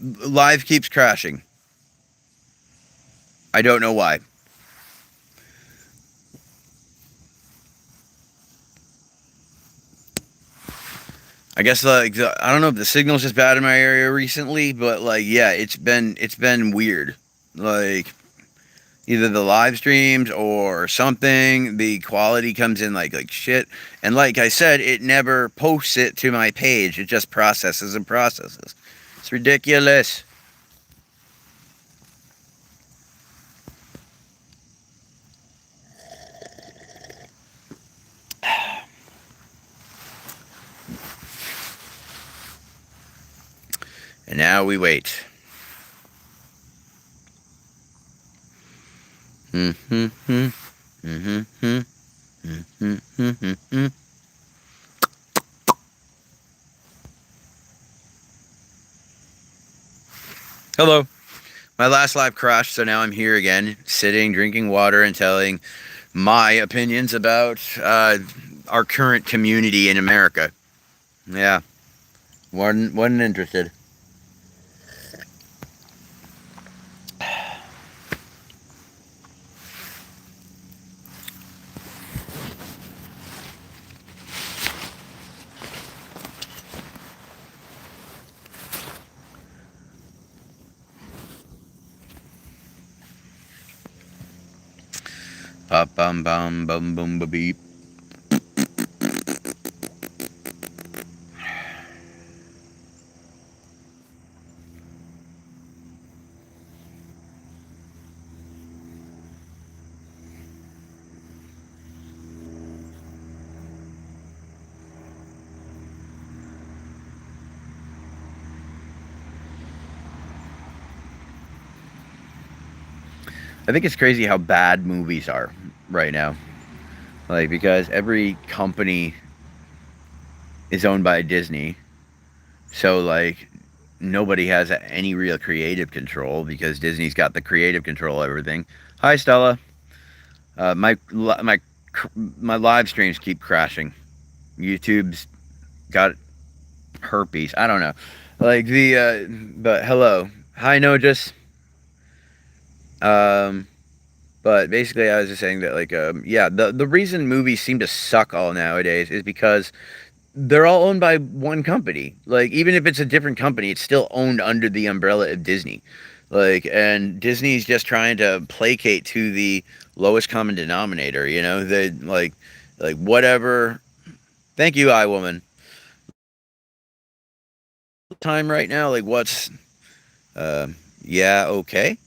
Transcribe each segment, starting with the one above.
Live keeps crashing. I don't know why. I guess I don't know if the signal's just bad in my area recently, but like yeah, it's been weird. Like either the live streams or something, the quality comes in like shit. And like I said, it never posts it to my page. It just processes and processes. It's ridiculous. And now we wait. Hello. My last live crashed, so now I'm here again, sitting, drinking water, and telling my opinions about our current community in America. Yeah. Wasn't interested. Bum bum bum bum bum ba beep. I think it's crazy how bad movies are right now. Like, because every company is owned by Disney. So, like, nobody has any real creative control because Disney's got the creative control of everything. Hi, Stella. My live streams keep crashing. YouTube's got herpes. I don't know. Like, but hello. Hi, Nojas. But basically, I was just saying that, like, yeah, the reason movies seem to suck all nowadays is because they're all owned by one company. Like, even if it's a different company, it's still owned under the umbrella of Disney. Like, and Disney's just trying to placate to the lowest common denominator, you know? They, like whatever. Thank you, iWoman. Time right now, like, what's, yeah, okay.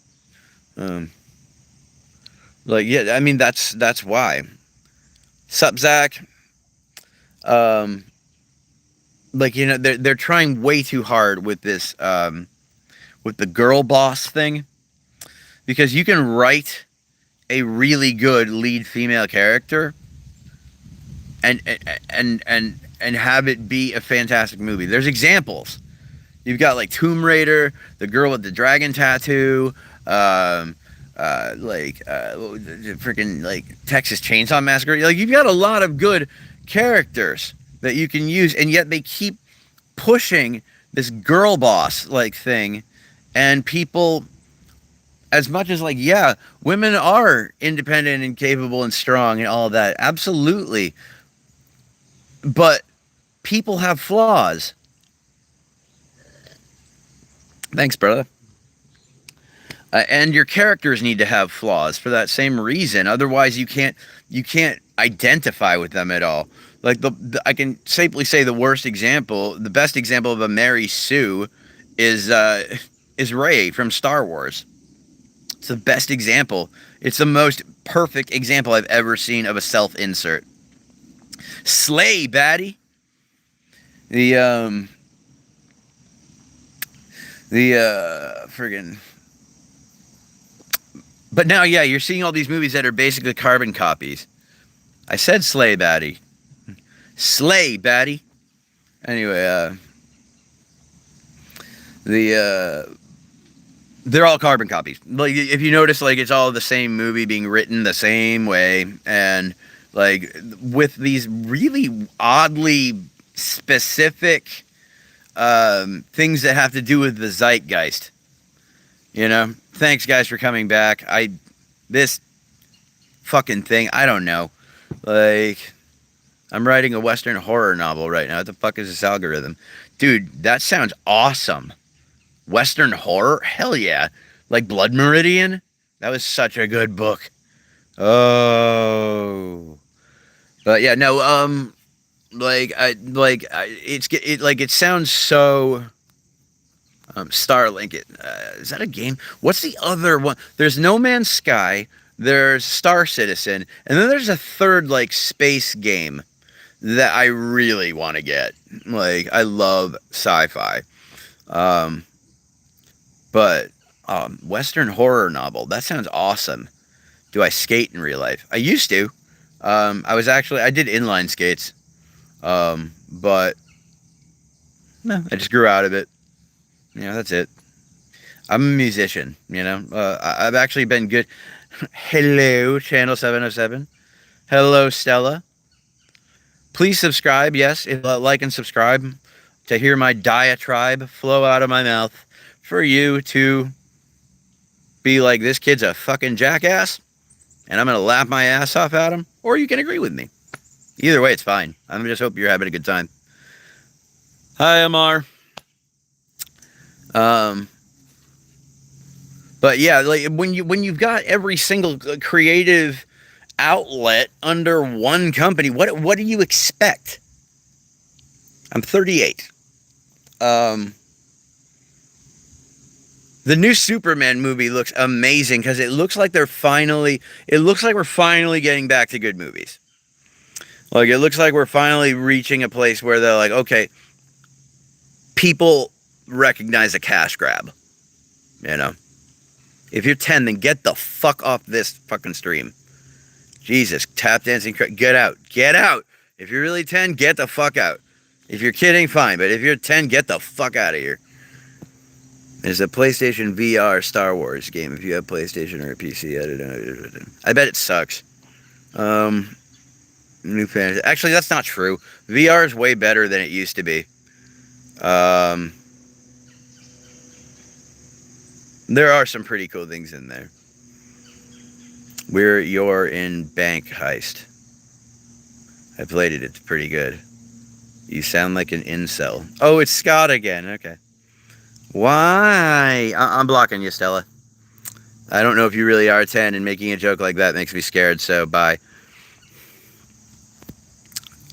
Like, yeah, I mean, that's why. Sup, Zach? Like, you know, they're trying way too hard with this, with the girl boss thing, because you can write a really good lead female character and have it be a fantastic movie. There's examples. You've got like Tomb Raider, the girl with the dragon tattoo, freaking like Texas Chainsaw Massacre. Like, you've got a lot of good characters that you can use, and yet they keep pushing this girl boss like thing, and people, as much as like, yeah, women are independent and capable and strong and all of that, absolutely, but people have flaws. Thanks, brother. And your characters need to have flaws for that same reason. Otherwise, you can't identify with them at all. Like, I can safely say the best example of a Mary Sue is Rey from Star Wars. It's the best example. It's the most perfect example I've ever seen of a self-insert. Slay, baddie. Friggin'. But now, yeah, you're seeing all these movies that are basically carbon copies. I said slay, baddie. Slay, baddie. Anyway, they're all carbon copies. Like, if you notice, like, it's all the same movie being written the same way, and like with these really oddly specific things that have to do with the zeitgeist. Thanks guys for coming back. This fucking thing, I don't know. Like, I'm writing a Western horror novel right now. What the fuck is this algorithm? Dude, that sounds awesome. Western horror? Hell yeah. Like Blood Meridian? That was such a good book. Oh. But yeah, no, it sounds so Starlink. Is that a game? What's the other one? There's No Man's Sky, there's Star Citizen, and then there's a third like space game that I really want to get. Like, I love sci-fi. But Western horror novel, that sounds awesome. Do I skate in real life? I used to. I did inline skates. But no, I just grew out of it. That's it. I'm a musician, I've actually been good. Hello, Channel 707. Hello, Stella. Please subscribe, yes, like and subscribe to hear my diatribe flow out of my mouth for you to be like, this kid's a fucking jackass, and I'm going to laugh my ass off at him, or you can agree with me. Either way, it's fine. I just hope you're having a good time. Hi, Amar. But yeah, like when you've got every single creative outlet under one company, what do you expect? I'm 38. The new Superman movie looks amazing because it looks like we're finally getting back to good movies. Like, it looks like we're finally reaching a place where they're like, okay, people recognize a cash grab. If you're 10, then get the fuck off this fucking stream. Jesus, tap dancing, get out. Get out. If you're really 10, get the fuck out. If you're kidding, fine. But if you're 10, get the fuck out of here. There's a PlayStation VR Star Wars game if you have PlayStation or a PC. I don't know. I bet it sucks. New fantasy. Actually, that's not true. VR is way better than it used to be. There are some pretty cool things in there. You're in Bank Heist. I played it. It's pretty good. You sound like an incel. Oh, it's Scott again. Okay. Why? I'm blocking you, Stella. I don't know if you really are 10, and making a joke like that makes me scared, so bye.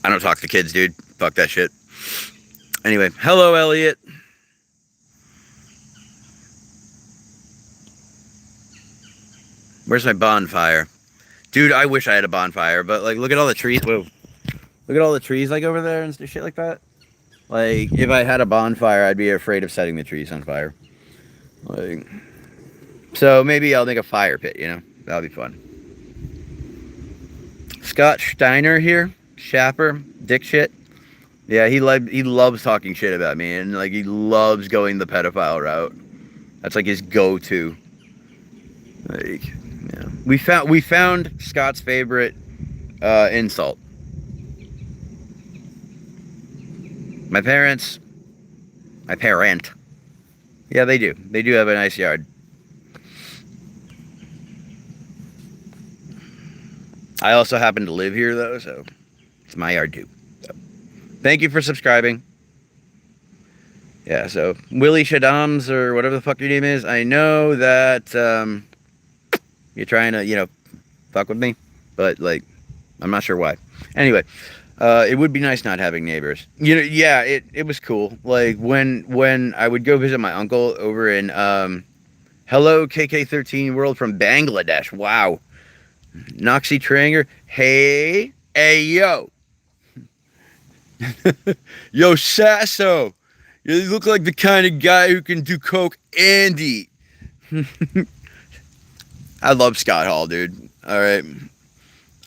I don't talk to kids, dude. Fuck that shit. Anyway, hello, Elliot. Where's my bonfire? Dude, I wish I had a bonfire, but, like, look at all the trees. Whoa. Look at all the trees, like, over there and shit like that. Like, if I had a bonfire, I'd be afraid of setting the trees on fire. Like, so maybe I'll make a fire pit, That'll be fun. Scott Steiner here. Shapper. Dick shit. Yeah, he loves talking shit about me, and, like, he loves going the pedophile route. That's, like, his go-to. Like, yeah. We found Scott's favorite insult. My parent. Yeah, they do. They do have a nice yard. I also happen to live here, though, so it's my yard, too. So, thank you for subscribing. Yeah, so Willie Shadams, or whatever the fuck your name is, I know that you're trying to, fuck with me, but, like, I'm not sure why. Anyway. It would be nice not having neighbors. Yeah, it was cool. Like, when I would go visit my uncle over in, hello, KK13 World from Bangladesh. Wow. Noxie Tranger. Hey, yo. Yo, Sasso. You look like the kind of guy who can do coke and eat. I love Scott Hall, dude. All right.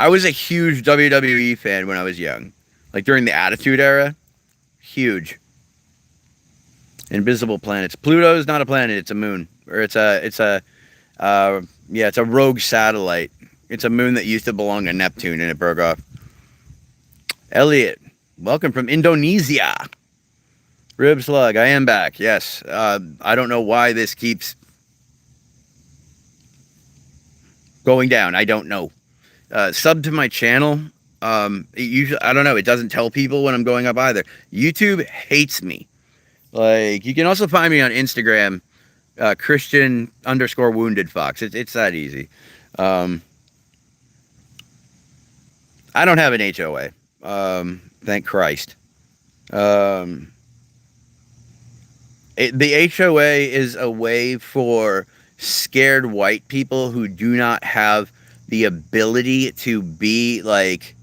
I was a huge WWE fan when I was young. Like, during the Attitude Era. Huge. Invisible planets. Pluto is not a planet, it's a moon. Or it's a rogue satellite. It's a moon that used to belong to Neptune, and it broke off. Elliot, welcome from Indonesia. Rib Slug, I am back. Yes. I don't know why this keeps going down. I don't know. Sub to my channel. Usually, I don't know. It doesn't tell people when I'm going up either. YouTube hates me. Like, you can also find me on Instagram, Christian_wounded fox. It's that easy. I don't have an HOA. Thank Christ. The HOA is a way for scared white people who do not have the ability to be, like,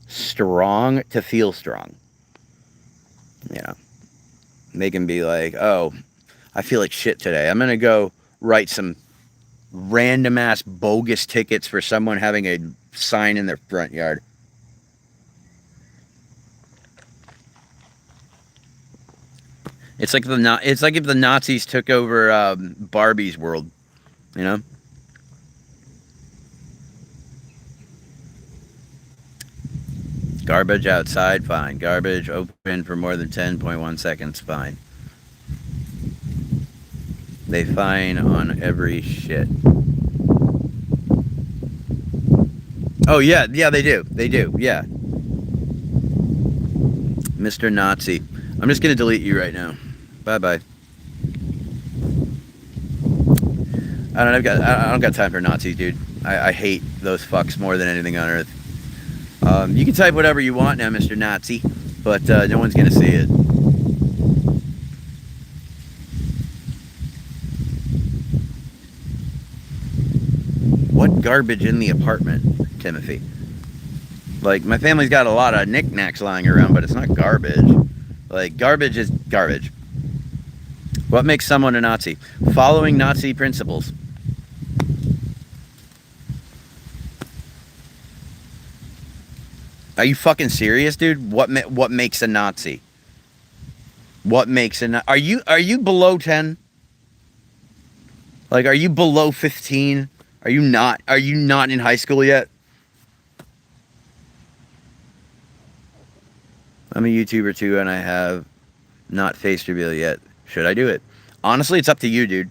strong to feel strong. Yeah. They can be like, oh, I feel like shit today. I'm going to go write some random ass bogus tickets for someone having a sign in their front yard. It's like if the Nazis took over Barbie's world, you know? Garbage outside, fine. Garbage open for more than 10.1 seconds, fine. They fine on every shit. Oh, yeah, they do. They do, yeah. Mr. Nazi. I'm just going to delete you right now. Bye-bye. I don't got time for Nazis, dude. I hate those fucks more than anything on earth. You can type whatever you want now, Mr. Nazi, but no one's going to see it. What garbage in the apartment, Timothy? Like, my family's got a lot of knickknacks lying around, but it's not garbage. Like, garbage is garbage. What makes someone a Nazi? Following Nazi principles. Are you fucking serious, dude? What makes a Nazi? What makes a Nazi? Are you below 10? Like, are you below 15? Are you not in high school yet? I'm a YouTuber too, and I have not faced reveal yet. Should I do it? Honestly, it's up to you, dude.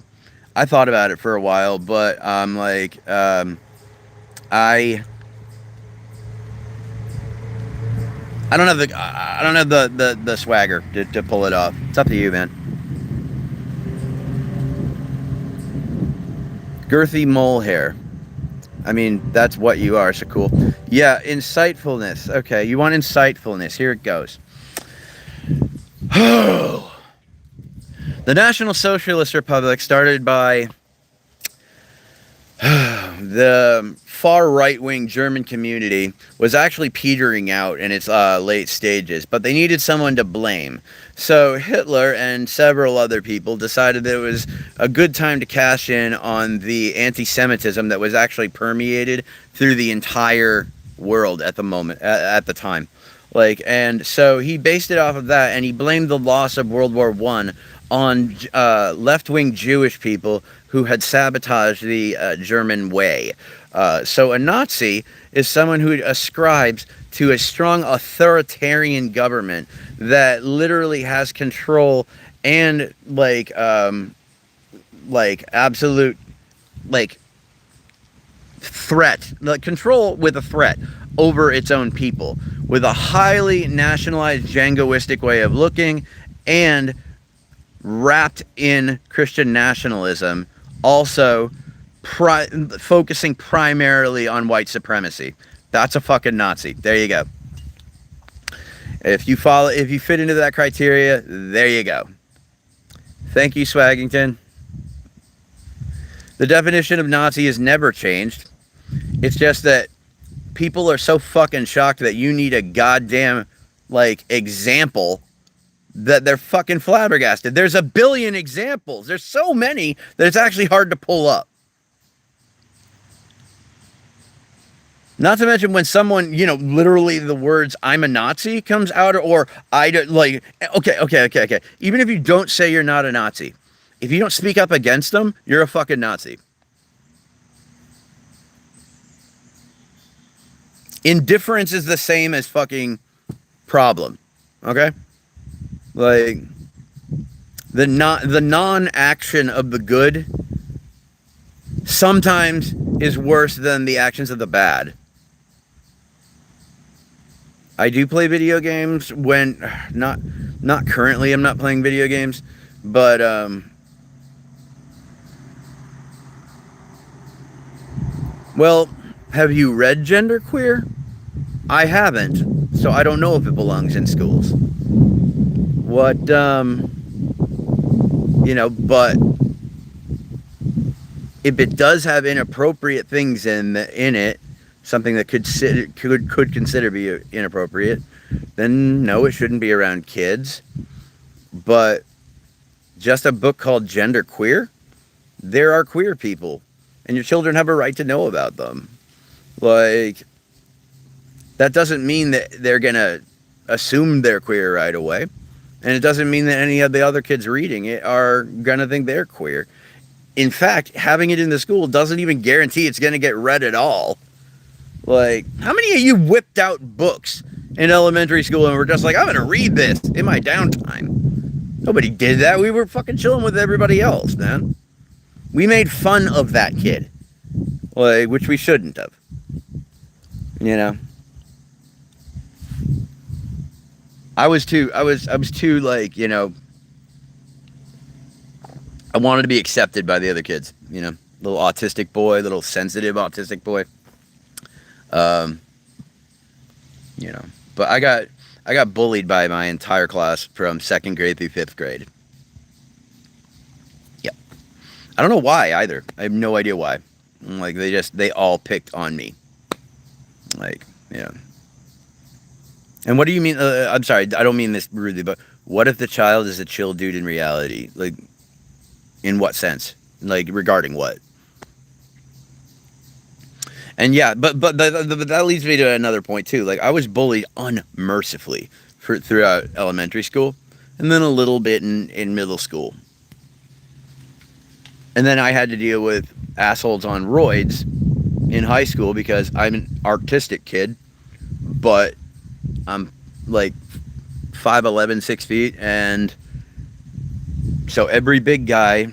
I thought about it for a while, but I'm like, I don't have the swagger to pull it off. It's up to you, man. Girthy mole hair. I mean, that's what you are, so cool. Yeah, insightfulness. Okay, you want insightfulness. Here it goes. The National Socialist Republic, started by the far right-wing German community, was actually petering out in its late stages, but they needed someone to blame. So Hitler and several other people decided that it was a good time to cash in on the anti-Semitism that was actually permeated through the entire world at the time. Like, and so he based it off of that, and he blamed the loss of World War I on left-wing Jewish people who had sabotaged the German way. So a Nazi is someone who ascribes to a strong authoritarian government that literally has control and absolute threat, like control with a threat over its own people, with a highly nationalized jingoistic way of looking, and wrapped in Christian nationalism, also focusing primarily on white supremacy. That's a fucking Nazi. There you go. If you fit into that criteria, there you go. Thank you, Swaggington. The definition of Nazi has never changed. It's just that people are so fucking shocked that you need a goddamn, example that they're fucking flabbergasted. There's a billion examples. There's so many that it's actually hard to pull up. Not to mention when someone, literally the words "I'm a Nazi" comes out, or okay. Even if you don't say you're not a Nazi, if you don't speak up against them, you're a fucking Nazi. Indifference is the same as fucking problem. Okay? The non-action of the good sometimes is worse than the actions of the bad. I do play video games when not currently. I'm not playing video games, but well, have you read Genderqueer? I haven't, so I don't know if it belongs in schools. What but if it does have inappropriate things in it, something that could consider be inappropriate, then no, it shouldn't be around kids. But just a book called Genderqueer, there are queer people, and your children have a right to know about them. Like, that doesn't mean that they're gonna assume they're queer right away, and it doesn't mean that any of the other kids reading it are gonna think they're queer. In fact, having it in the school doesn't even guarantee it's gonna get read at all. Like, how many of you whipped out books in elementary school and were just like, I'm gonna read this in my downtime? Nobody did that. We were fucking chilling with everybody else, man. We made fun of that kid, like, which we shouldn't have. You know, I was too like, I wanted to be accepted by the other kids. Little autistic boy, little sensitive autistic boy. But I got bullied by my entire class from 2nd grade through 5th grade. Yeah. I don't know why either. I have no idea why. Like, they all picked on me. Like, yeah. And what do you mean? I'm sorry, I don't mean this rudely, but what if the child is a chill dude in reality? Like, in what sense? Like, regarding what? And yeah, but that leads me to another point too. Like, I was bullied unmercifully throughout elementary school, and then a little bit in middle school. And then I had to deal with assholes on roids in high school because I'm an artistic kid, but I'm like 5'11", 6 feet, and so every big guy,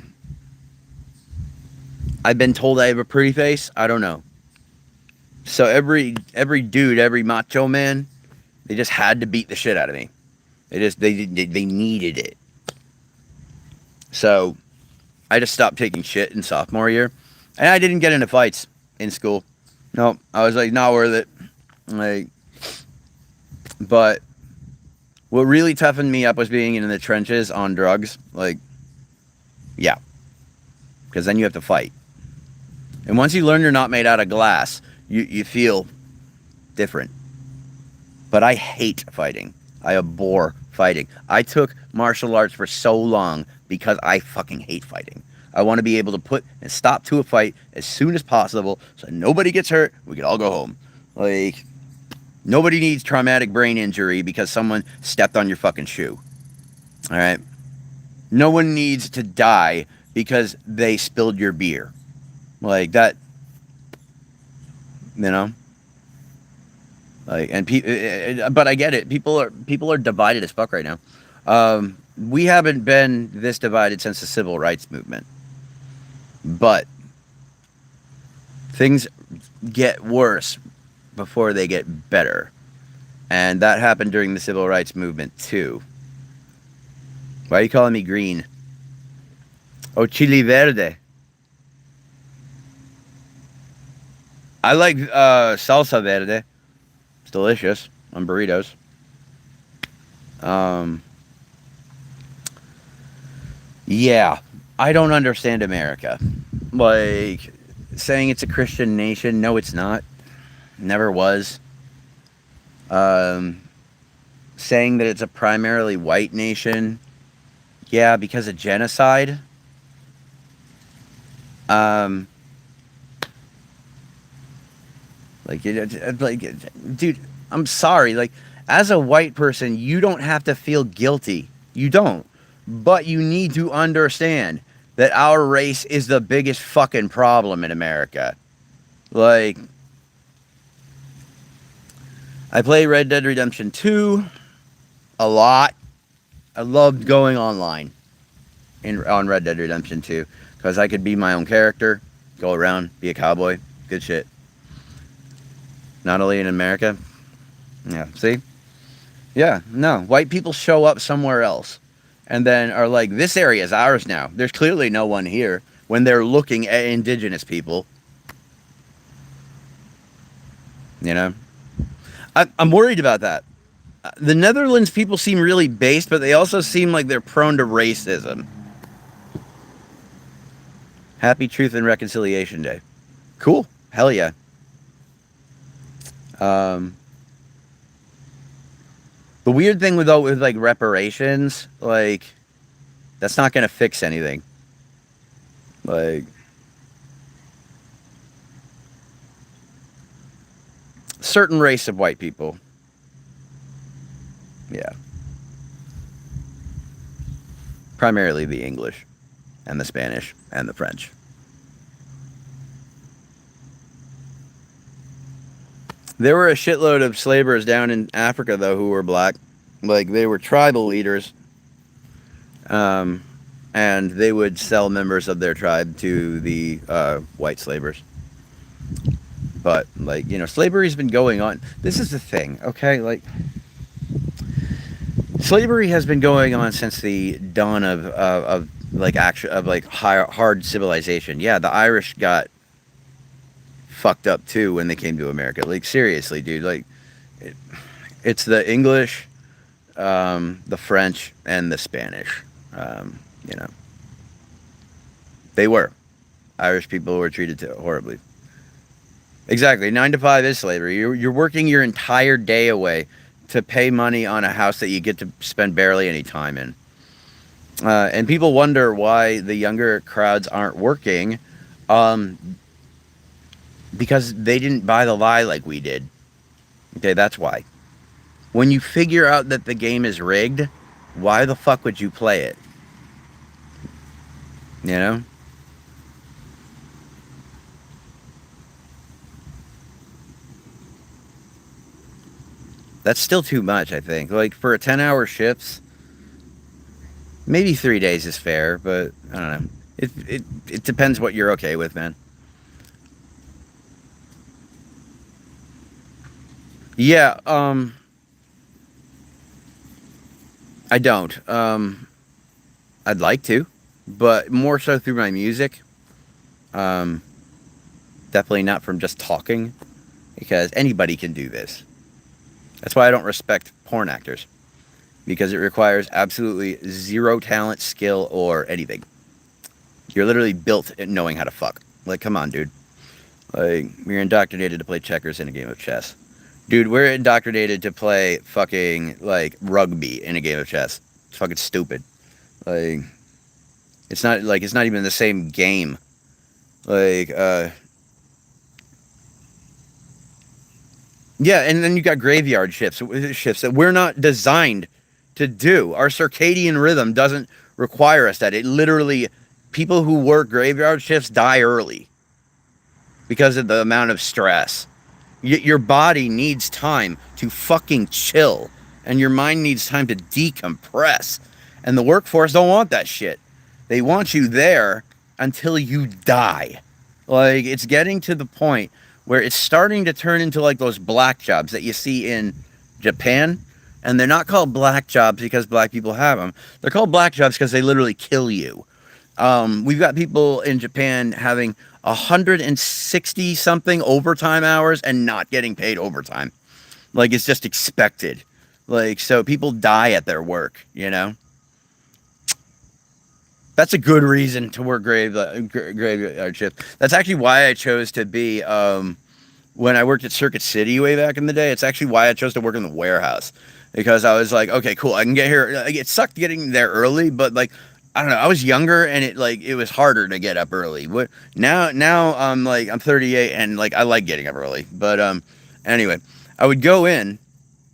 I've been told I have a pretty face. I don't know. So every dude, every macho man, they just had to beat the shit out of me. They needed it. So I just stopped taking shit in sophomore year, and I didn't get into fights in school. No, I was like, not worth it. Like, but what really toughened me up was being in the trenches on drugs. Like, yeah, because then you have to fight. And once you learn you're not made out of glass, you feel different. But I hate fighting. I abhor fighting. I took martial arts for so long because I fucking hate fighting. I want to be able to put and stop to a fight as soon as possible so nobody gets hurt. We can all go home. Like, nobody needs traumatic brain injury because someone stepped on your fucking shoe. All right? No one needs to die because they spilled your beer. Like that, like, and but I get it. People are divided as fuck right now. We haven't been this divided since the civil rights movement, but things get worse before they get better, and that happened during the civil rights movement too. Why are you calling me green? Oh, chili verde. I like salsa verde. It's delicious on burritos. Yeah, I don't understand America. Like, saying it's a Christian nation, no, it's not. Never was. Saying that it's a primarily white nation, yeah, because of genocide. Like, dude, I'm sorry. Like, as a white person, you don't have to feel guilty. You don't. But you need to understand that our race is the biggest fucking problem in America. Like, I play Red Dead Redemption 2 a lot. I loved going online. on Red Dead Redemption 2, because I could be my own character, go around, be a cowboy, good shit. Not only in America. Yeah, see? Yeah, no. White people show up somewhere else and then are like, this area is ours now. There's clearly no one here, when they're looking at indigenous people. You know? I'm worried about that. The Netherlands people seem really based, but they also seem like they're prone to racism. Happy Truth and Reconciliation Day. Cool. Hell yeah. The weird thing with like reparations, like, that's not going to fix anything. Like, certain race of white people. Yeah. Primarily the English and the Spanish and the French. There were a shitload of slavers down in Africa, though, who were black. Like, they were tribal leaders. And they would sell members of their tribe to the white slavers. But, like, you know, slavery's been going on. This is the thing, okay? Like, slavery has been going on since the dawn of hard civilization. Yeah, the Irish got fucked up too when they came to America. Like, seriously, dude. Like, it's the English, the French, and the Spanish. You know, they were. Irish people were treated horribly. Exactly. 9 to 5 is slavery. You're working your entire day away to pay money on a house that you get to spend barely any time in. And people wonder why the younger crowds aren't working. Because they didn't buy the lie like we did. Okay, that's why. When you figure out that the game is rigged, why the fuck would you play it? You know? That's still too much, I think. Like, for a 10-hour shifts, maybe 3 days is fair, but I don't know. It depends what you're okay with, man. Yeah, I don't. I'd like to, but more so through my music. Um, Definitely not from just talking, because anybody can do this. That's why I don't respect porn actors, because it requires absolutely zero talent, skill, or anything. You're literally built at knowing how to fuck. Like, come on, dude. Like, you're indoctrinated to play checkers in a game of chess. Dude, we're indoctrinated to play fucking, like, rugby in a game of chess. It's fucking stupid. Like, it's not even the same game. Like, yeah, and then you got graveyard shifts that we're not designed to do. Our circadian rhythm doesn't require us that. It literally, people who work graveyard shifts die early because of the amount of stress. Your body needs time to fucking chill, and your mind needs time to decompress. And the workforce don't want that shit. They want you there until you die. Like, it's getting to the point where it's starting to turn into like those black jobs that you see in Japan. And they're not called black jobs because black people have them. They're called black jobs because they literally kill you. We've got people in Japan having 160 something overtime hours and not getting paid overtime. Like, it's just expected. Like, so people die at their work, you know? That's a good reason to work graveyard shift. That's actually why I chose to be, when I worked at Circuit City way back in the day, it's actually why I chose to work in the warehouse. Because I was like, okay, cool, I can get here. Like, it sucked getting there early, but like, I don't know, I was younger and it was harder to get up early. Now I'm like, I'm 38 and like, I like getting up early. But anyway, I would go in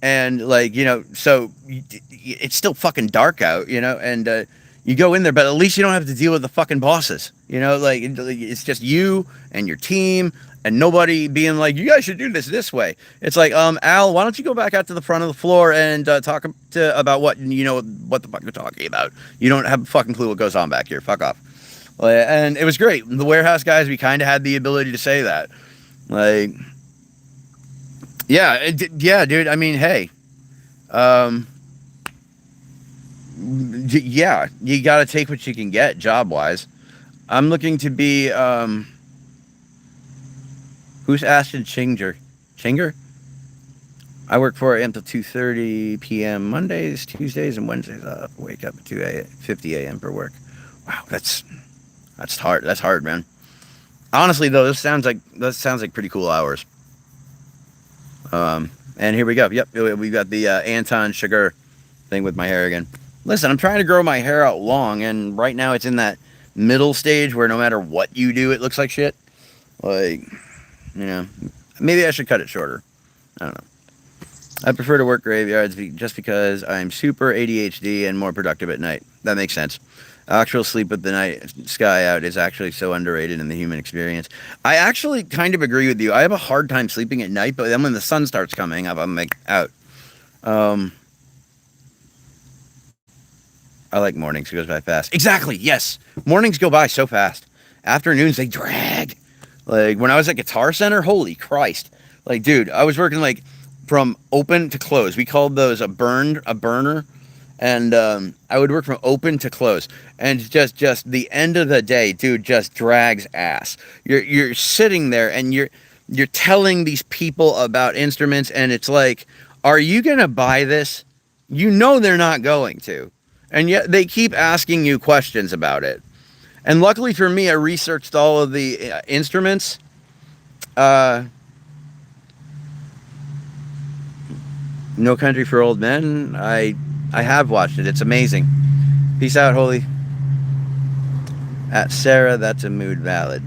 and like, you know, so it's still fucking dark out, you know, and You go in there, but at least you don't have to deal with the fucking bosses. You know, like it's just you and your team, and nobody being like, you guys should do this way. It's like, Al, why don't you go back out to the front of the floor and talk about what what the fuck you're talking about. You don't have a fucking clue what goes on back here. Fuck off. And it was great. The warehouse guys, we kind of had the ability to say that. Like, yeah, yeah, dude. I mean, hey, yeah, you got to take what you can get job wise. I'm looking to be, who's Ashton Chinger? I work 4 a.m. till 2:30 p.m. Mondays, Tuesdays, and Wednesdays. I wake up at 2:50 a.m. for work. Wow, that's hard. That's hard, man. Honestly, though, that sounds like pretty cool hours. And here we go. Yep, we got the Anton Sugar thing with my hair again. Listen, I'm trying to grow my hair out long, and right now it's in that middle stage where no matter what you do, it looks like shit. Like, maybe I should cut it shorter. I don't know. I prefer to work graveyards just because I'm super ADHD and more productive at night. That makes sense. Actual sleep with the night sky out is actually so underrated in the human experience. I actually kind of agree with you. I have a hard time sleeping at night, but then when the sun starts coming up, I'm like out. I like mornings. It goes by fast. Exactly. Yes. Mornings go by so fast. Afternoons, they drag. Like when I was at Guitar Center, holy Christ. Like, dude, I was working like from open to close. We called those a burner. And I would work from open to close. And just the end of the day, dude, just drags ass. You're sitting there and you're telling these people about instruments, and it's like, are you going to buy this? You know they're not going to. And yet they keep asking you questions about it. And luckily for me, I researched all of the instruments. No Country for Old Men. I have watched it. It's amazing. Peace out, Holy. At Sarah, that's a mood valid.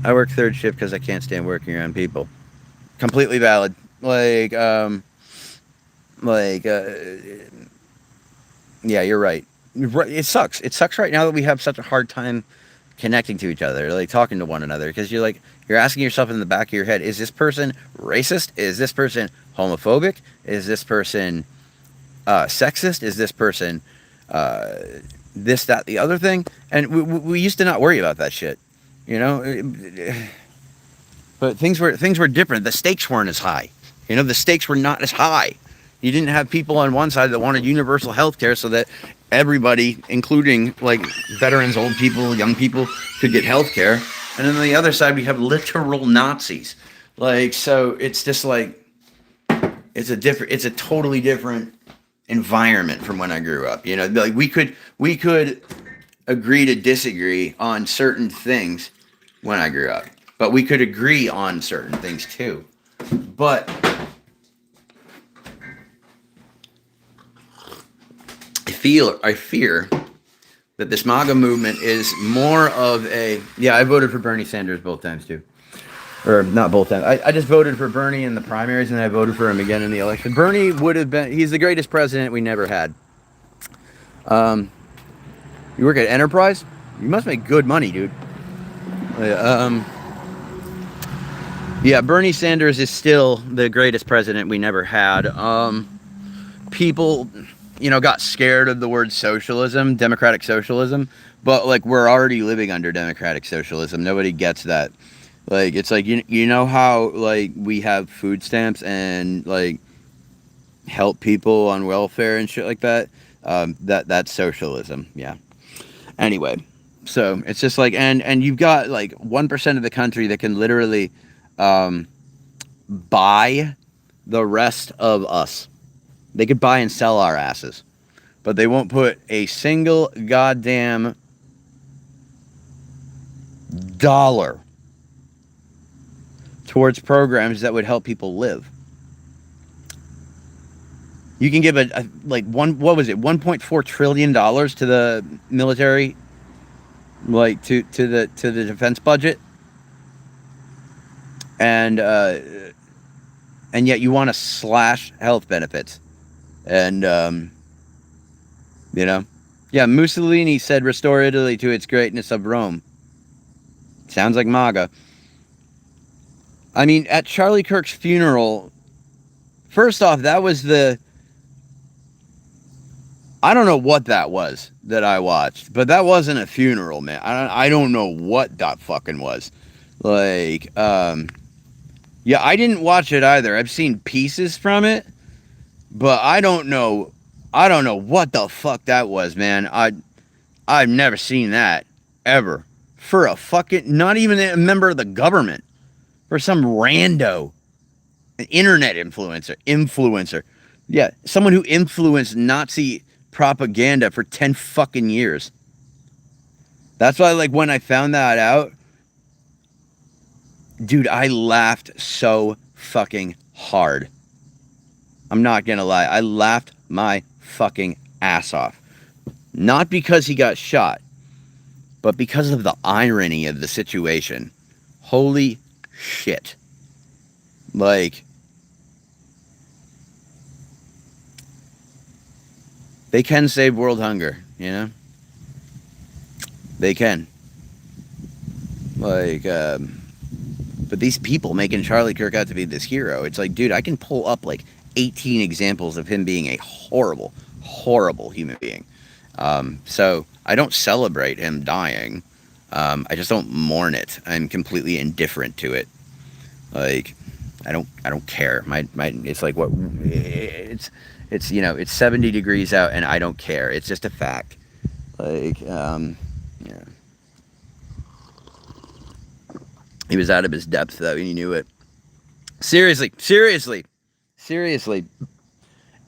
I work third shift because I can't stand working around people. Completely valid. Yeah, you're right. It sucks. It sucks right now that we have such a hard time connecting to each other, like talking to one another, because you're asking yourself in the back of your head, is this person racist? Is this person homophobic? Is this person sexist? Is this person this, that, the other thing? And we used to not worry about that shit, but things were different. The stakes weren't as high. The stakes were not as high. You didn't have people on one side that wanted universal health care so that everybody, including like veterans, old people, young people, could get health care. And then on the other side, we have literal Nazis. So it's just like, it's a totally different environment from when I grew up. Like we could agree to disagree on certain things when I grew up, but we could agree on certain things too. But I fear that this MAGA movement is more of a... Yeah, I voted for Bernie Sanders both times too. Or not both times. I just voted for Bernie in the primaries, and I voted for him again in the election. Bernie would have been... He's the greatest president we never had. You work at Enterprise? You must make good money, dude. Yeah, Bernie Sanders is still the greatest president we never had. People... got scared of the word socialism, democratic socialism, but we're already living under democratic socialism. Nobody gets that. It's like, how we have food stamps and help people on welfare and shit like that. That's socialism. Yeah. Anyway, so it's just and you've got 1% of the country that can literally buy the rest of us. They could buy and sell our asses, but they won't put a single goddamn dollar towards programs that would help people live. You can give $1.4 trillion to the military, to the defense budget, and yet you want to slash health benefits. And, Yeah, Mussolini said, "Restore Italy to its greatness of Rome." Sounds like MAGA. I mean, at Charlie Kirk's funeral, first off, that was the... I don't know what that was that I watched, but that wasn't a funeral, man. I don't know what that fucking was. Like, yeah, I didn't watch it either. I've seen pieces from it, but I don't know. I don't know what the fuck that was, man. I've never seen that ever for a fucking, not even a member of the government, for some rando, an internet influencer. Yeah, someone who influenced Nazi propaganda for 10 fucking years. That's why, like, when I found that out, dude, I laughed so fucking hard. I'm not gonna lie. I laughed my fucking ass off. Not because he got shot, but because of the irony of the situation. Holy shit. Like, they can save world hunger, you know? They can. Like, but these people making Charlie Kirk out to be this hero, it's like, dude, I can pull up like 18 examples of him being a horrible, horrible human being. So I don't celebrate him dying. I just don't mourn it. I'm completely indifferent to it. Like, I don't care. It's like what it's you know, it's 70 degrees out and I don't care. It's just a fact. Like, yeah. He was out of his depth though, and he knew it. Seriously.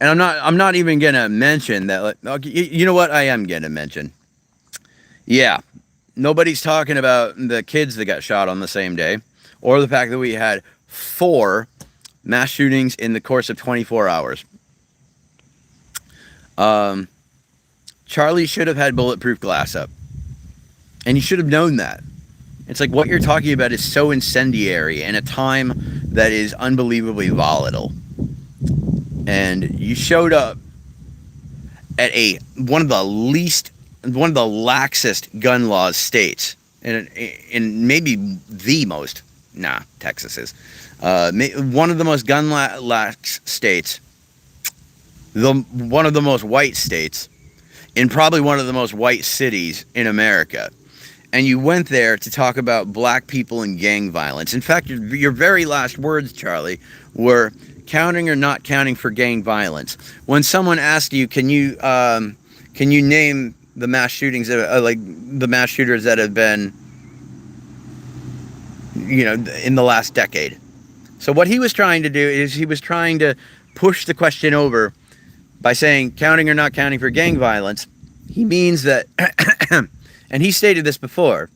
And I'm not even gonna mention that. Like, okay, you know what? I am gonna mention. Yeah, nobody's talking about the kids that got shot on the same day, or the fact that we had 4 mass shootings in the course of 24 hours. Charlie should have had bulletproof glass up, and he should have known that. It's like what you're talking about is so incendiary in a time that is unbelievably volatile. And you showed up at one of the laxest gun laws states, in maybe the most, Texas is, one of the most gun lax states, one of the most white states, in probably one of the most white cities in America. And you went there to talk about black people and gang violence. In fact, your very last words, Charlie, were counting or not counting for gang violence. When someone asked you, can you name the mass shootings that like the mass shooters that have been, you know, in the last decade? So what he was trying to do is he was trying to push the question over by saying counting or not counting for gang violence. He means that, and he stated this before,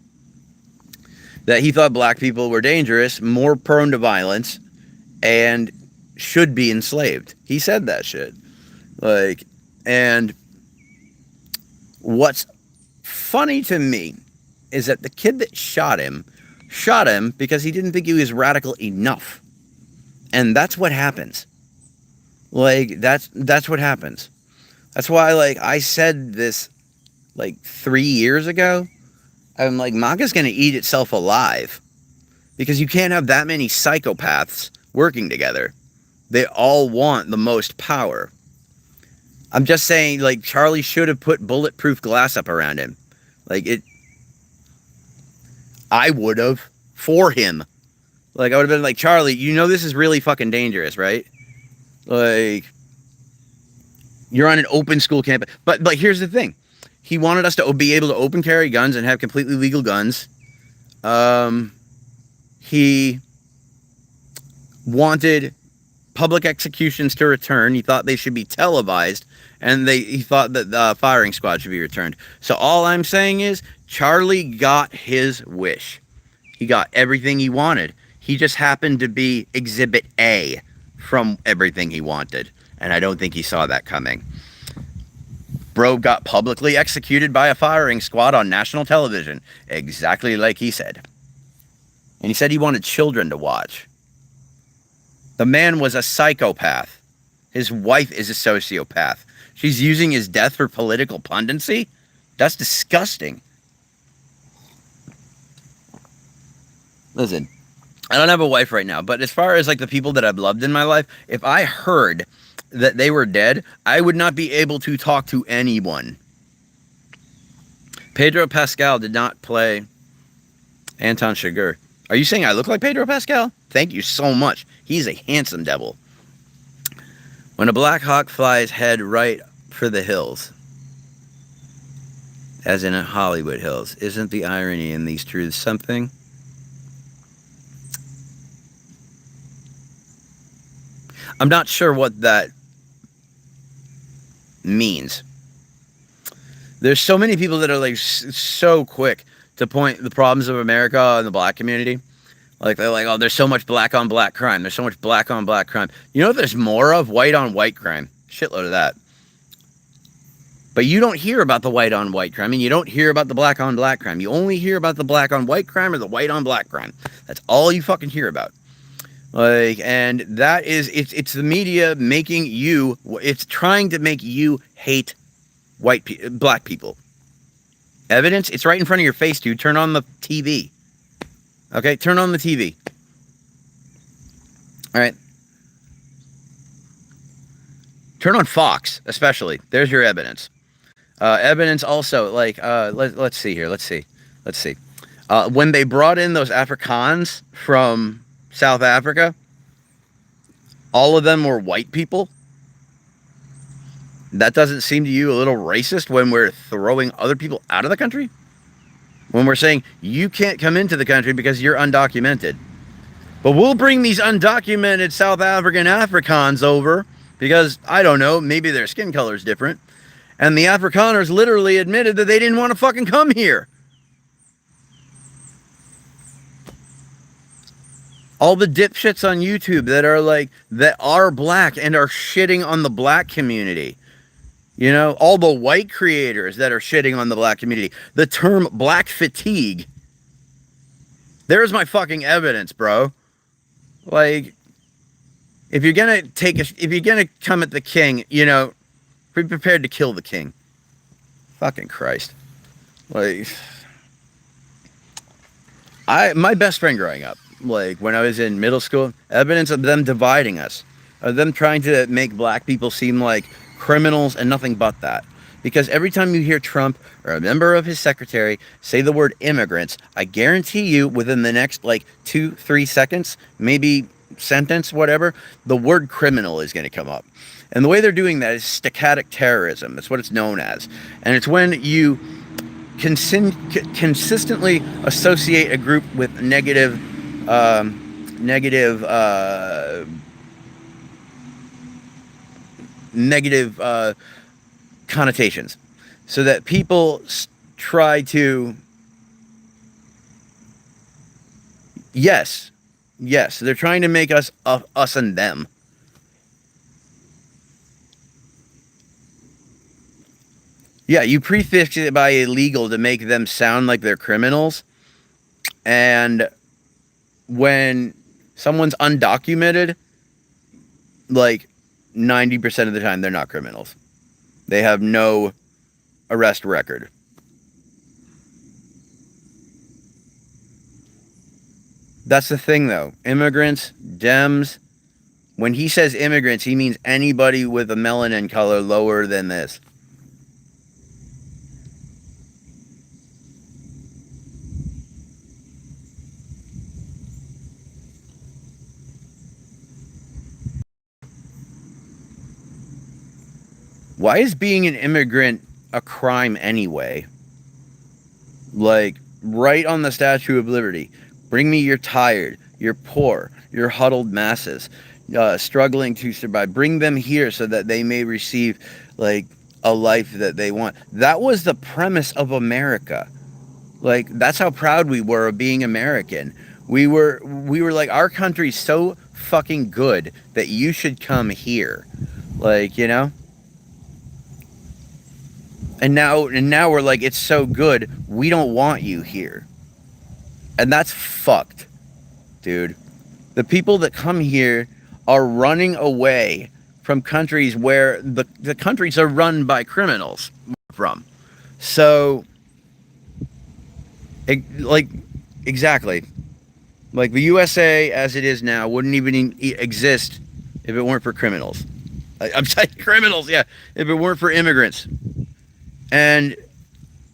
that he thought black people were dangerous, more prone to violence, and should be enslaved. He said that shit. Like, and what's funny to me is that the kid that shot him because he didn't think he was radical enough. And that's what happens. Like, that's what happens. That's why, like, I said this like 3 years ago. I'm like, MAGA's gonna eat itself alive, because you can't have that many psychopaths working together. They all want the most power. I'm just saying, like, Charlie should have put bulletproof glass up around him. Like, I would have, for him. Like, I would have been like, Charlie, you know this is really fucking dangerous, right? Like, you're on an open school campus. But here's the thing. He wanted us to be able to open carry guns and have completely legal guns. He wanted public executions to return. He thought they should be televised, and he thought that the firing squad should be returned. So all I'm saying is Charlie got his wish. He got everything he wanted. He just happened to be Exhibit A from everything he wanted, and I don't think he saw that coming. Bro got publicly executed by a firing squad on national television, exactly like he said. And he said he wanted children to watch. The man was a psychopath. His wife is a sociopath. She's using his death for political pundency? That's disgusting. Listen, I don't have a wife right now, but as far as like the people that I've loved in my life, if I heard that they were dead, I would not be able to talk to anyone. Pedro Pascal did not play Anton Chigurh. Are you saying I look like Pedro Pascal? Thank you so much. He's a handsome devil. When a black hawk flies, head right for the hills, as in Hollywood Hills. Isn't the irony in these truths something? I'm not sure what that means. There's so many people that are like so quick to point the problems of America and the black community. Like they're like, oh, there's so much black on black crime. There's so much black on black crime. You know what there's more of? White on white crime. Shitload of that. But you don't hear about the white on white crime, and you don't hear about the black on black crime. You only hear about the black on white crime or the white on black crime. That's all you fucking hear about. Like, and that is, it's the media making you, it's trying to make you hate black people. Evidence, it's right in front of your face, dude. Turn on the TV. Okay, turn on the TV. All right. Turn on Fox, especially. There's your evidence. Evidence also, like, let's see here. Let's see. When they brought in those Afrikaans from South Africa, all of them were white people. That doesn't seem to you a little racist when we're throwing other people out of the country? When we're saying you can't come into the country because you're undocumented. But we'll bring these undocumented South African Afrikaans over because, I don't know, maybe their skin color is different. And the Afrikaners literally admitted that they didn't want to fucking come here. All the dipshits on YouTube that are like, that are black and are shitting on the black community. You know, all the white creators that are shitting on the black community. The term black fatigue. There's my fucking evidence, bro. Like, if you're gonna come at the king, you know, be prepared to kill the king. Fucking Christ. Like, my best friend growing up, like when I was in middle school, evidence of them dividing us, of them trying to make black people seem like criminals and nothing but that. Because every time you hear Trump or a member of his secretary say the word immigrants, I guarantee you within the next like 2-3 seconds, maybe sentence, whatever, the word criminal is going to come up. And the way they're doing that is stochastic terrorism. That's what it's known as. And it's when you consistently associate a group with negative connotations, so that people try to, yes, they're trying to make us and them. Yeah, you prefix it by illegal to make them sound like they're criminals. And when someone's undocumented, like 90% of the time, they're not criminals. They have no arrest record. That's the thing, though. Immigrants, Dems, when he says immigrants, he means anybody with a melanin color lower than this. Why is being an immigrant a crime anyway? Like, right on the Statue of Liberty. Bring me your tired, your poor, your huddled masses, struggling to survive. Bring them here so that they may receive, like, a life that they want. That was the premise of America. Like, that's how proud we were of being American. We were like, our country's so fucking good that you should come here. Like, you know? And now we're like, it's so good, we don't want you here. And that's fucked, dude. The people that come here are running away from countries where the countries are run by criminals from. So, like, exactly. Like the USA as it is now wouldn't even exist if it weren't for criminals. I'm saying criminals, yeah. If it weren't for immigrants and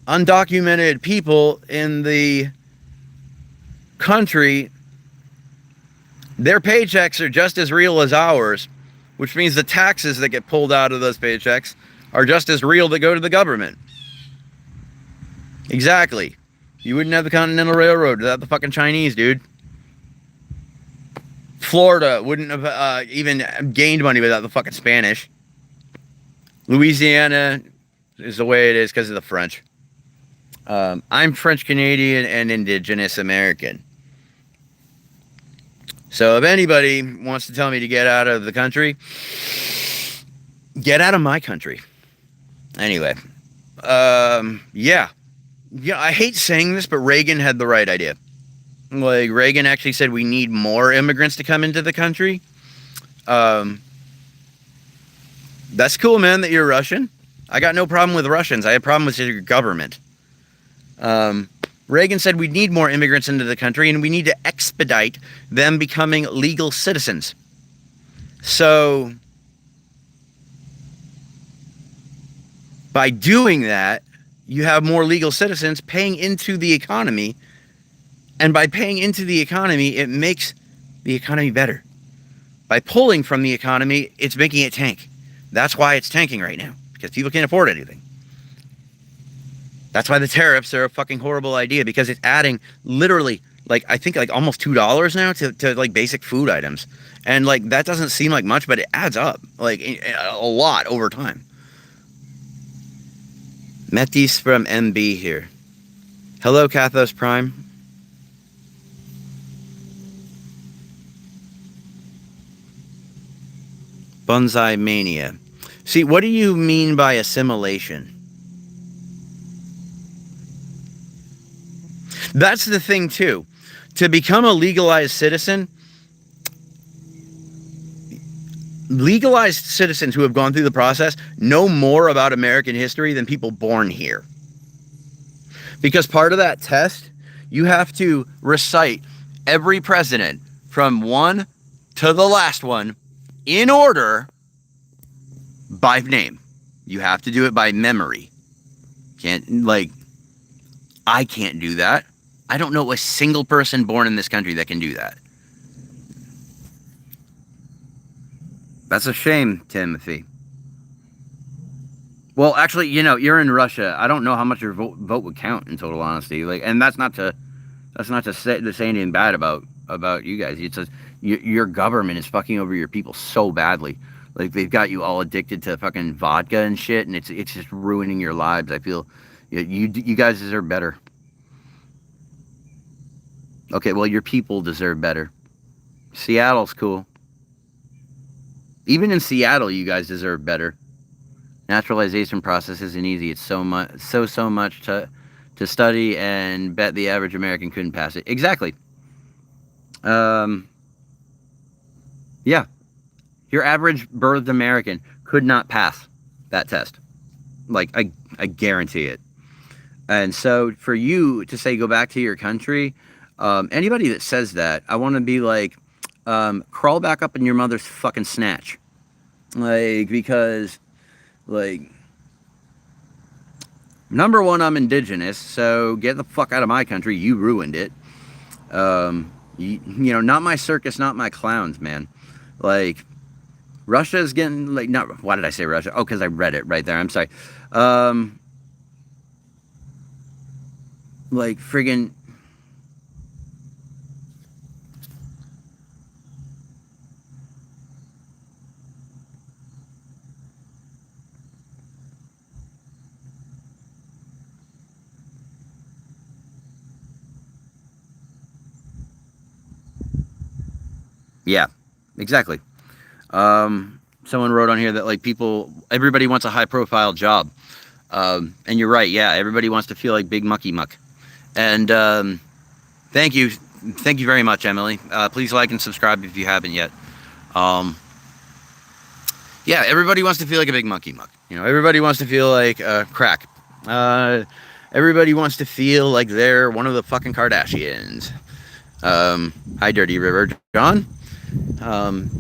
undocumented people in the country, their paychecks are just as real as ours, which means the taxes that get pulled out of those paychecks are just as real that go to the government. Exactly. You wouldn't have the Continental Railroad without the fucking Chinese, dude. Florida wouldn't have even gained money without the fucking Spanish. Louisiana is the way it is because of the French. I'm French Canadian and Indigenous American. So if anybody wants to tell me to get out of the country, get out of my country. Anyway, yeah. I hate saying this, but Reagan had the right idea. Like, Reagan actually said we need more immigrants to come into the country. That's cool, man, that you're Russian. I got no problem with Russians. I have a problem with your government. Reagan said we need more immigrants into the country and we need to expedite them becoming legal citizens. So, by doing that, you have more legal citizens paying into the economy. And by paying into the economy, it makes the economy better. By pulling from the economy, it's making it tank. That's why it's tanking right now, because people can't afford anything. That's why the tariffs are a fucking horrible idea, because it's adding literally, like, I think like almost $2 now to like basic food items. And like, that doesn't seem like much, but it adds up like a lot over time. Metis from MB here. Hello, Kathos Prime. Bonsai Mania. See, what do you mean by assimilation? That's the thing, too. To become a legalized citizen, legalized citizens who have gone through the process know more about American history than people born here. Because part of that test, you have to recite every president from one to the last one in order by name. You have to do it by memory. I can't do that. I don't know a single person born in this country that can do that. That's a shame, Timothy. Well, actually, you're in Russia. I don't know how much your vote would count, in total honesty. And that's not to say anything bad about you guys. It's just your government is fucking over your people so badly. Like, they've got you all addicted to fucking vodka and shit, and it's just ruining your lives. I feel you guys deserve better. Okay, well, your people deserve better. Seattle's cool. Even in Seattle, you guys deserve better. Naturalization process isn't easy. It's so much to study, and bet the average American couldn't pass it. Exactly. Yeah. Your average birthed American could not pass that test. Like, I guarantee it. And so for you to say go back to your country, anybody that says that, I want to be like, crawl back up in your mother's fucking snatch. Like, because, like, number one, I'm indigenous, so get the fuck out of my country. You ruined it. Not my circus, not my clowns, man. Like, Russia's getting, like, not, why did I say Russia? Oh, because I read it right there. I'm sorry. Like, friggin', yeah, exactly. Someone wrote on here that, like, everybody wants a high profile job. And you're right. Yeah. Everybody wants to feel like Big Mucky Muck. And, thank you very much, Emily. Please like and subscribe if you haven't yet. Yeah, everybody wants to feel like a Big Monkey Muck. Everybody wants to feel like crack. Uh, Everybody wants to feel like they're one of the fucking Kardashians. Hi, Dirty River John. Um,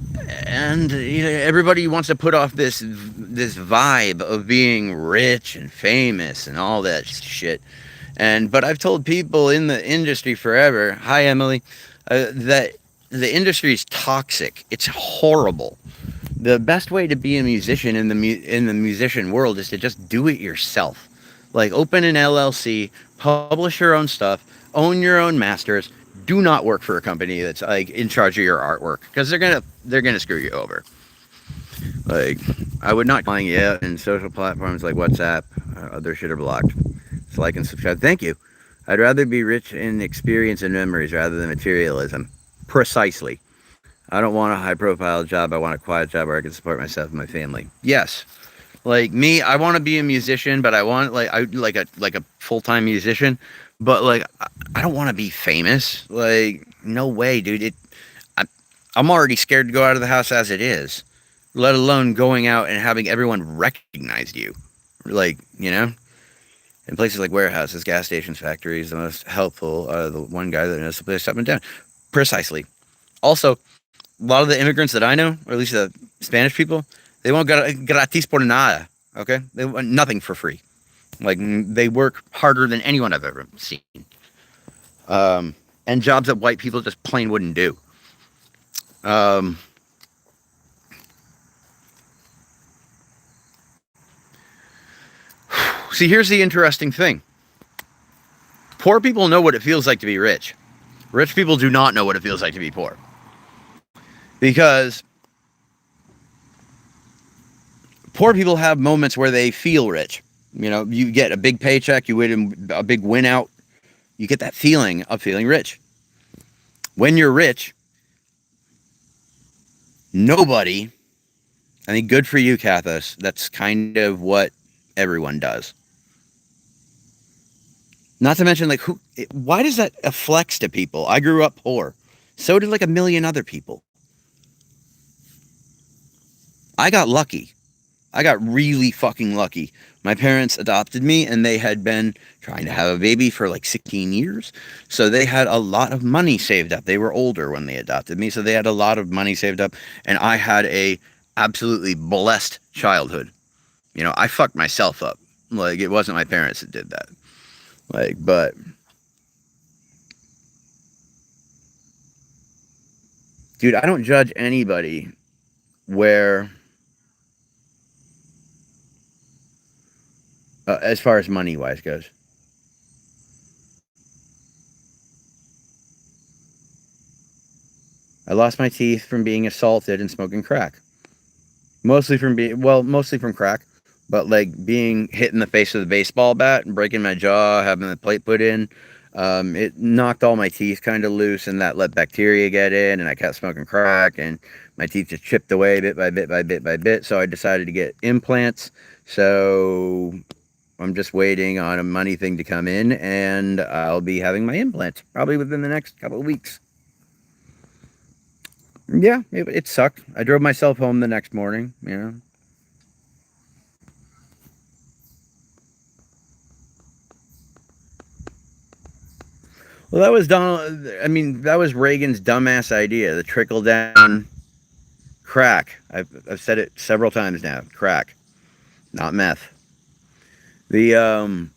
and everybody wants to put off this vibe of being rich and famous and all that shit. But I've told people in the industry forever, hi Emily, that the industry is toxic. It's horrible. The best way to be a musician in the musician world is to just do it yourself. Like open an LLC, publish your own stuff, own your own masters. Do not work for a company that's like in charge of your artwork because they're gonna screw you over. Like I would not calling you out in social platforms like WhatsApp. Other shit are blocked. So like and subscribe. Thank you. I'd rather be rich in experience and memories rather than materialism. Precisely. I don't want a high profile job. I want a quiet job where I can support myself and my family. Yes. Like me, I want to be a musician, but I want like a full-time musician, but like I don't want to be famous. Like no way, dude. I, I'm already scared to go out of the house as it is, let alone going out and having everyone recognize you. Like, in places like warehouses, gas stations, factories, the most helpful are the one guy that knows the place up and down. Precisely. Also, a lot of the immigrants that I know, or at least the Spanish people, they want gratis por nada. Okay, they want nothing for free. Like they work harder than anyone I've ever seen, and jobs that white people just plain wouldn't do. Um, See, here's the interesting thing: poor people know what it feels like to be rich. Rich people do not know what it feels like to be poor because poor people have moments where they feel rich. You get a big paycheck, you win a big win out, you get that feeling of feeling rich. When you're rich, nobody, I think good for you, Kathos, that's kind of what everyone does. Not to mention, like, why does that a flex to people? I grew up poor. So did like a million other people. I got lucky. I got really fucking lucky. My parents adopted me and they had been trying to have a baby for like 16 years. So they had a lot of money saved up. They were older when they adopted me, so they had a lot of money saved up and I had a absolutely blessed childhood. I fucked myself up. Like it wasn't my parents that did that. But dude, I don't judge anybody where as far as money wise goes. I lost my teeth from being assaulted and smoking crack. Mostly from crack, but like being hit in the face with a baseball bat and breaking my jaw, having the plate put in. It knocked all my teeth kind of loose, and that let bacteria get in, and I kept smoking crack, and my teeth just chipped away bit by bit by bit by bit. So I decided to get implants. So I'm just waiting on a money thing to come in, and I'll be having my implants probably within the next couple of weeks. Yeah, it sucked. I drove myself home the next morning. Well, that was Donald. I mean, that was Reagan's dumbass idea, the trickle down crack. I've said it several times now. Crack, not meth. The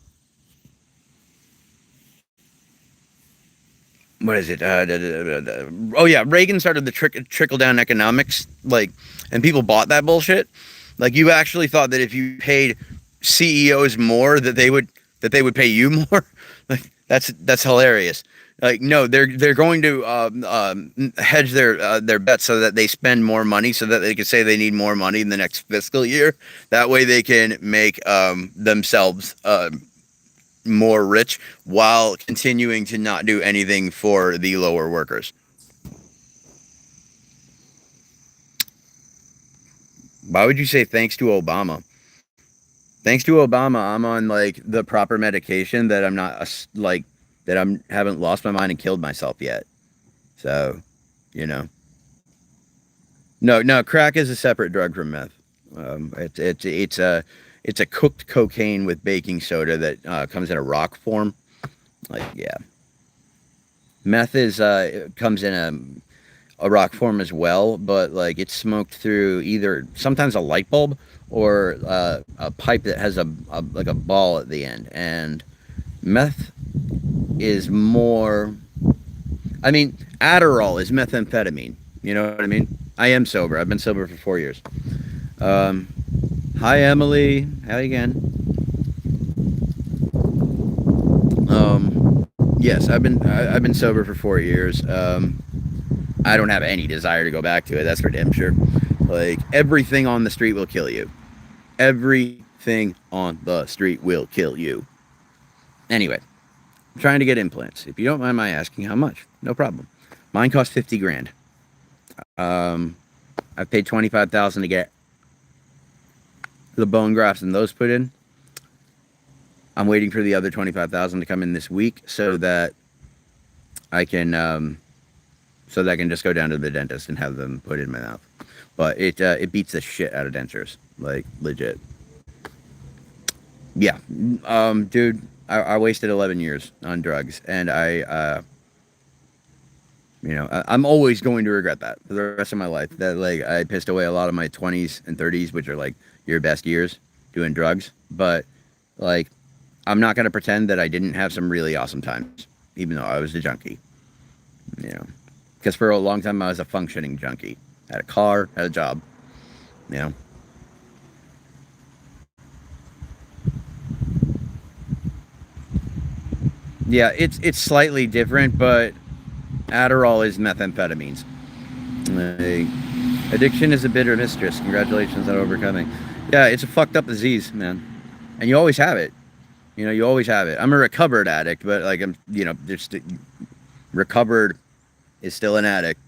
what is it? Oh yeah, Reagan started the trickle down economics, like, and people bought that bullshit. Like, you actually thought that if you paid CEOs more, that they would pay you more. Like, that's hilarious. Like, no, they're going to hedge their bets so that they spend more money, so that they can say they need more money in the next fiscal year. That way, they can make themselves more rich while continuing to not do anything for the lower workers. Why would you say thanks to Obama? Thanks to Obama, I'm on like the proper medication that I'm not like that I'm haven't lost my mind and killed myself yet. So, you know, no, crack is a separate drug from meth. It's It's a cooked cocaine with baking soda that comes in a rock form. Like, yeah. Meth is comes in a rock form as well, but like it's smoked through either sometimes a light bulb or a pipe that has a like a ball at the end. And meth is more. I mean, Adderall is methamphetamine. You know what I mean? I am sober. I've been sober for 4 years. Um, Hi Emily. How you again? Yes, I've been sober for 4 years. I don't have any desire to go back to it. That's for damn sure. Like everything on the street will kill you. Everything on the street will kill you. Anyway, I'm trying to get implants. If you don't mind my asking, how much? No problem. Mine cost 50 grand. I've paid 25,000 to get the bone grafts and those put in. I'm waiting for the other 25,000 to come in this week so that I can just go down to the dentist and have them put in my mouth. But it beats the shit out of dentures, like legit. Yeah, dude, I wasted 11 years on drugs, and I'm always going to regret that for the rest of my life. That like I pissed away a lot of my 20s and 30s, which are like your best years doing drugs. But like, I'm not gonna pretend that I didn't have some really awesome times, even though I was a junkie. You know, because for a long time I was a functioning junkie. Had a car, had a job. You know. Yeah, it's slightly different, but Adderall is methamphetamines. Addiction is a bitter mistress. Congratulations on overcoming. Yeah, it's a fucked up disease, man, and you always have it. You always have it. I'm a recovered addict, but like just recovered is still an addict.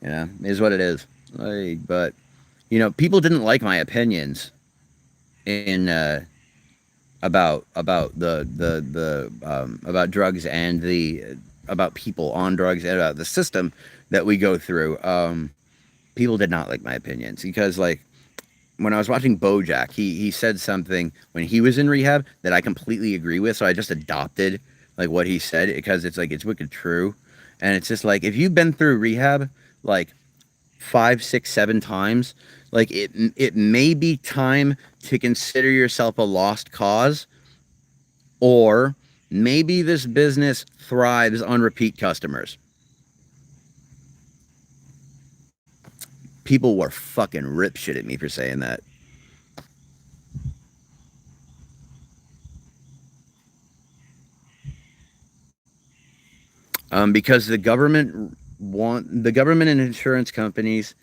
Is what it is. Like, but people didn't like my opinions in about the about drugs and the about people on drugs and about the system that we go through. People did not like my opinions because like when I was watching BoJack, he said something when he was in rehab that I completely agree with, so I just adopted like what he said because it's like it's wicked true, and it's just like if you've been through rehab like 5, 6, 7 times, like it may be time to consider yourself a lost cause, or maybe this business thrives on repeat customers. People were fucking rip shit at me for saying that. Because the government and insurance companies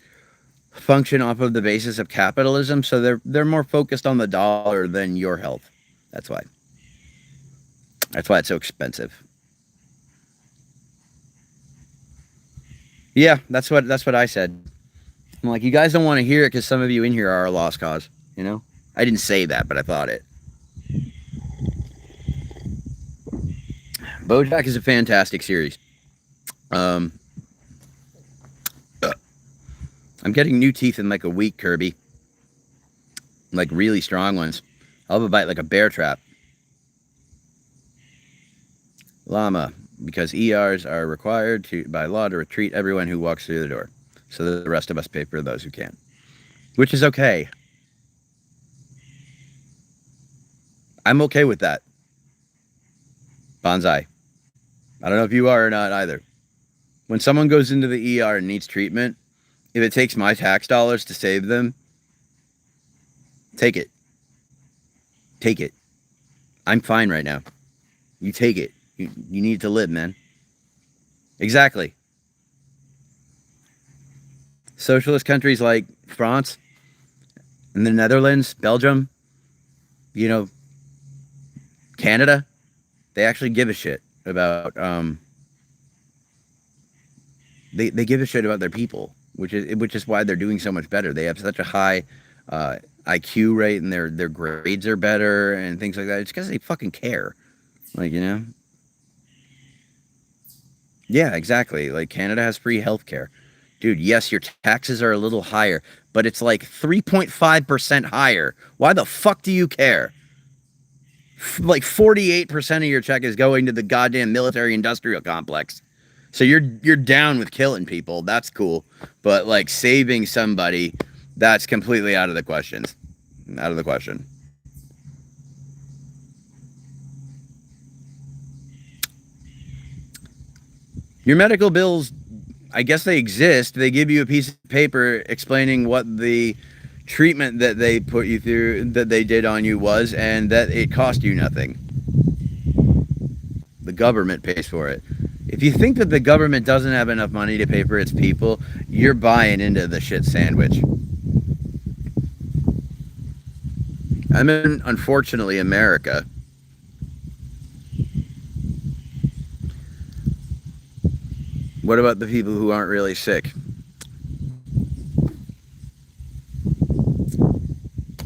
function off of the basis of capitalism, so they're more focused on the dollar than your health. That's why. That's why it's so expensive. Yeah, that's what I said. I'm like, you guys don't want to hear it because some of you in here are a lost cause. I didn't say that, but I thought it. BoJack is a fantastic series. I'm getting new teeth in like a week, Kirby. Like really strong ones. I'll have a bite like a bear trap. Llama, because ERs are required by law to treat everyone who walks through the door. So the rest of us pay for those who can. Which is okay. I'm okay with that. Bonsai. I don't know if you are or not either. When someone goes into the ER and needs treatment, if it takes my tax dollars to save them, take it. Take it. I'm fine right now. You take it. You need to live, man. Exactly. Socialist countries like France and the Netherlands, Belgium, Canada, they actually give a shit about they give a shit about their people, which is why they're doing so much better. They have such a high IQ rate, and their grades are better and things like that. It's because they fucking care, like Yeah, exactly. Like Canada has free healthcare. Dude, yes, your taxes are a little higher, but it's like 3.5% higher. Why the fuck do you care? Like 48% of your check is going to the goddamn military industrial complex. So you're down with killing people. That's cool. But like saving somebody, that's completely out of the questions. Out of the question. Your medical bills, I guess they exist. They give you a piece of paper explaining what the treatment that they put you through, that they did on you was, and that it cost you nothing. The government pays for it. If you think that the government doesn't have enough money to pay for its people, you're buying into the shit sandwich. I'm in, unfortunately, America. What about the people who aren't really sick?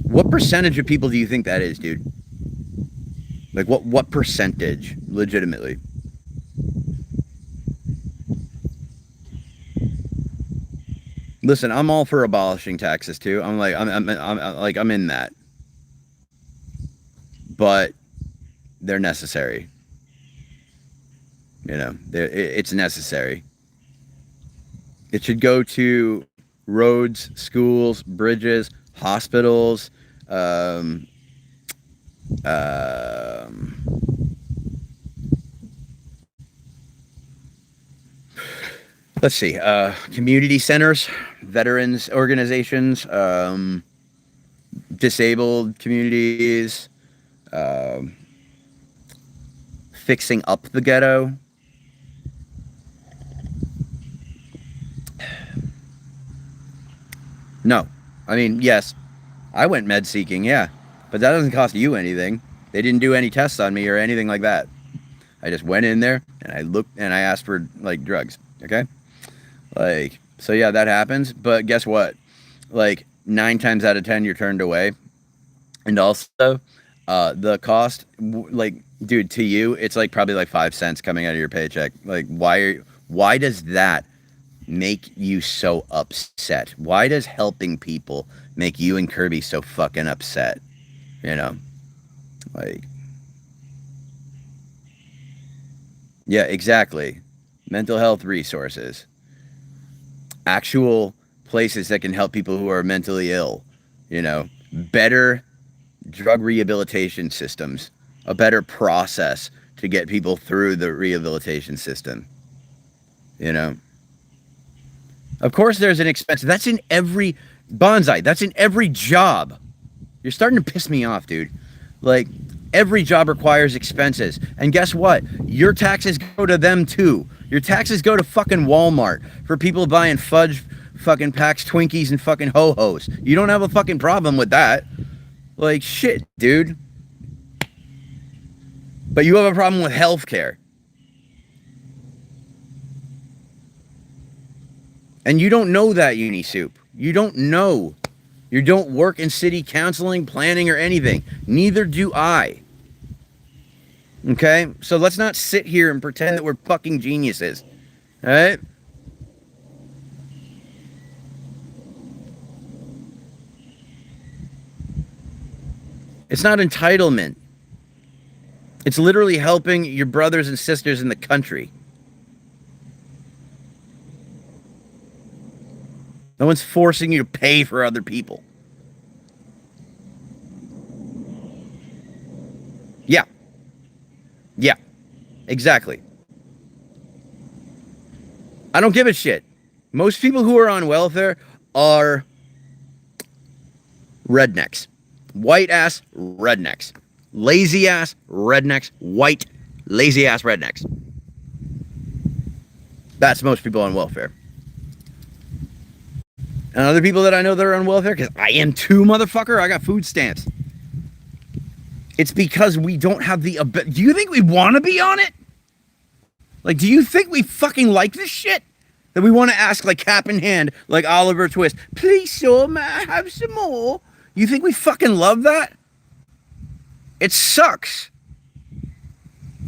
What percentage of people do you think that is, dude? Like, what percentage, legitimately? Listen, I'm all for abolishing taxes too. I'm in that, but they're necessary. You know, it's necessary. It should go to roads, schools, bridges, hospitals. Let's see. Community centers, veterans organizations, disabled communities, fixing up the ghetto. No. I mean, yes, I went med seeking, yeah, but that doesn't cost you anything. They didn't do any tests on me or anything like that. I just went in there and I looked and I asked for like drugs. Okay. Like, so yeah, that happens. But guess what? Like 9 times out of 10, you're turned away. And also, the cost, like, dude, to you, it's like probably like 5 cents coming out of your paycheck. Like, why does that make you so upset? Why does helping people make you and Kirby so fucking upset? You know, like, yeah, exactly. Mental health resources, actual places that can help people who are mentally ill, you know, better drug rehabilitation systems, a better process to get people through the rehabilitation system, you know. Of course there's an expense. That's in every bonsai. That's in every job. You're starting to piss me off, dude. Like, every job requires expenses. And guess what? Your taxes go to them too. Your taxes go to fucking Walmart for people buying fudge fucking packs, Twinkies, and fucking ho-hos. You don't have a fucking problem with that. Like, shit, dude. But you have a problem with healthcare. And you don't know that, Uni Soup. You don't know. You don't work in city counseling, planning, or anything. Neither do I. Okay? So let's not sit here and pretend that we're fucking geniuses. Alright? It's not entitlement. It's literally helping your brothers and sisters in the country. No one's forcing you to pay for other people. Yeah. Yeah. Exactly. I don't give a shit. Most people who are on welfare are rednecks. White ass rednecks. Lazy ass rednecks. White, lazy ass rednecks. That's most people on welfare. And other people that I know that are on welfare, because I am too, motherfucker, I got food stamps. It's because we don't have the ability. Do you think we want to be on it? Like, do you think we fucking like this shit? That we want to ask, like, cap in hand, like Oliver Twist, please, sir, may I have some more? You think we fucking love that? It sucks.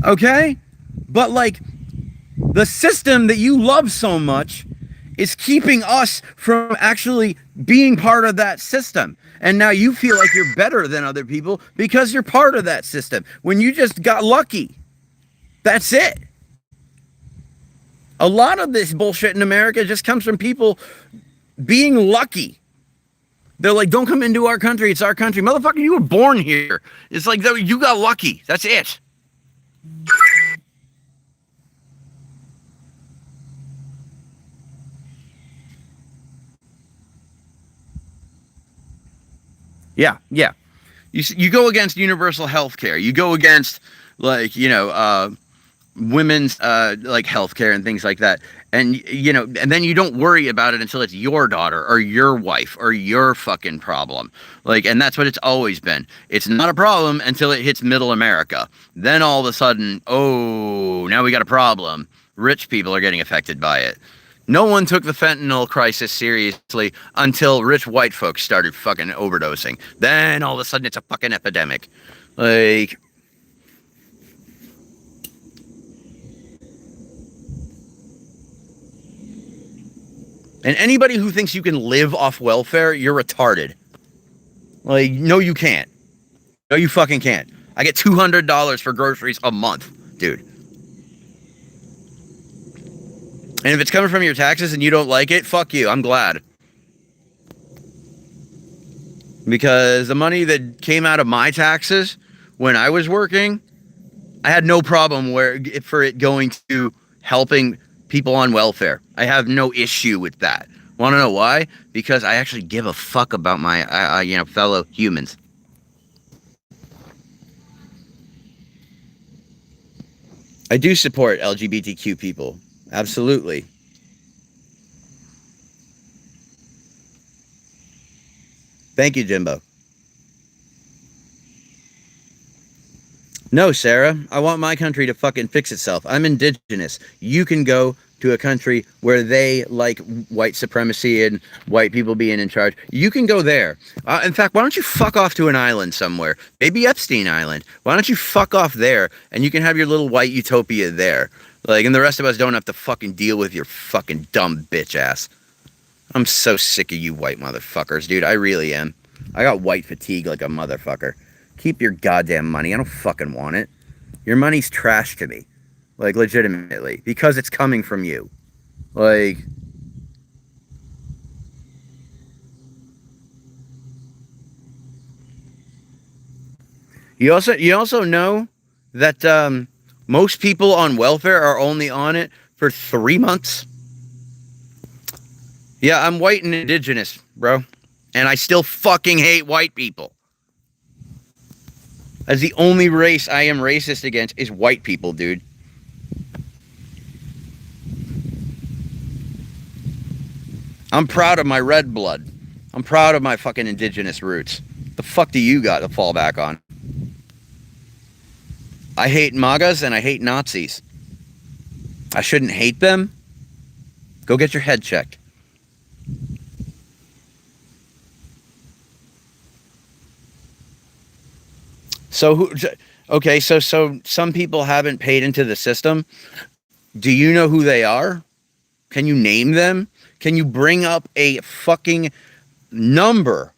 Okay? But, like, the system that you love so much It's keeping us from actually being part of that system. And now you feel like you're better than other people because you're part of that system when you just got lucky. That's it. A lot of this bullshit in America just comes from people being lucky. They're like, don't come into our country. It's our country. Motherfucker, you were born here. It's like, you got lucky. That's it. Yeah, yeah. You go against universal health care. You go against, like, women's like healthcare and things like that, and and then you don't worry about it until it's your daughter or your wife or your fucking problem. Like, and that's what it's always been. It's not a problem until it hits middle America. Then all of a sudden, oh, now we got a problem. Rich people are getting affected by it. No one took the fentanyl crisis seriously until rich white folks started fucking overdosing. Then all of a sudden it's a fucking epidemic. Like, and anybody who thinks you can live off welfare, you're retarded. Like, no, you can't. No, you fucking can't. I get $200 for groceries a month, dude. And if it's coming from your taxes and you don't like it, fuck you. I'm glad. Because the money that came out of my taxes when I was working, I had no problem for it going to helping people on welfare. I have no issue with that. Want to know why? Because I actually give a fuck about my fellow humans. I do support LGBTQ people. Absolutely. Thank you, Jimbo. No, Sarah, I want my country to fucking fix itself. I'm indigenous. You can go to a country where they like white supremacy and white people being in charge. You can go there. In fact, why don't you fuck off to an island somewhere? Maybe Epstein Island. Why don't you fuck off there and you can have your little white utopia there? Like, and the rest of us don't have to fucking deal with your fucking dumb bitch ass. I'm so sick of you white motherfuckers, dude. I really am. I got white fatigue like a motherfucker. Keep your goddamn money. I don't fucking want it. Your money's trash to me. Like, legitimately. Because it's coming from you. Like, you also know that most people on welfare are only on it for 3 months. Yeah, I'm white and indigenous, bro. And I still fucking hate white people. As the only race I am racist against is white people, dude. I'm proud of my red blood. I'm proud of my fucking indigenous roots. The fuck do you got to fall back on? I hate MAGAs and I hate Nazis. I shouldn't hate them? Go get your head checked. So some people haven't paid into the system. Do you know who they are? Can you name them? Can you bring up a fucking number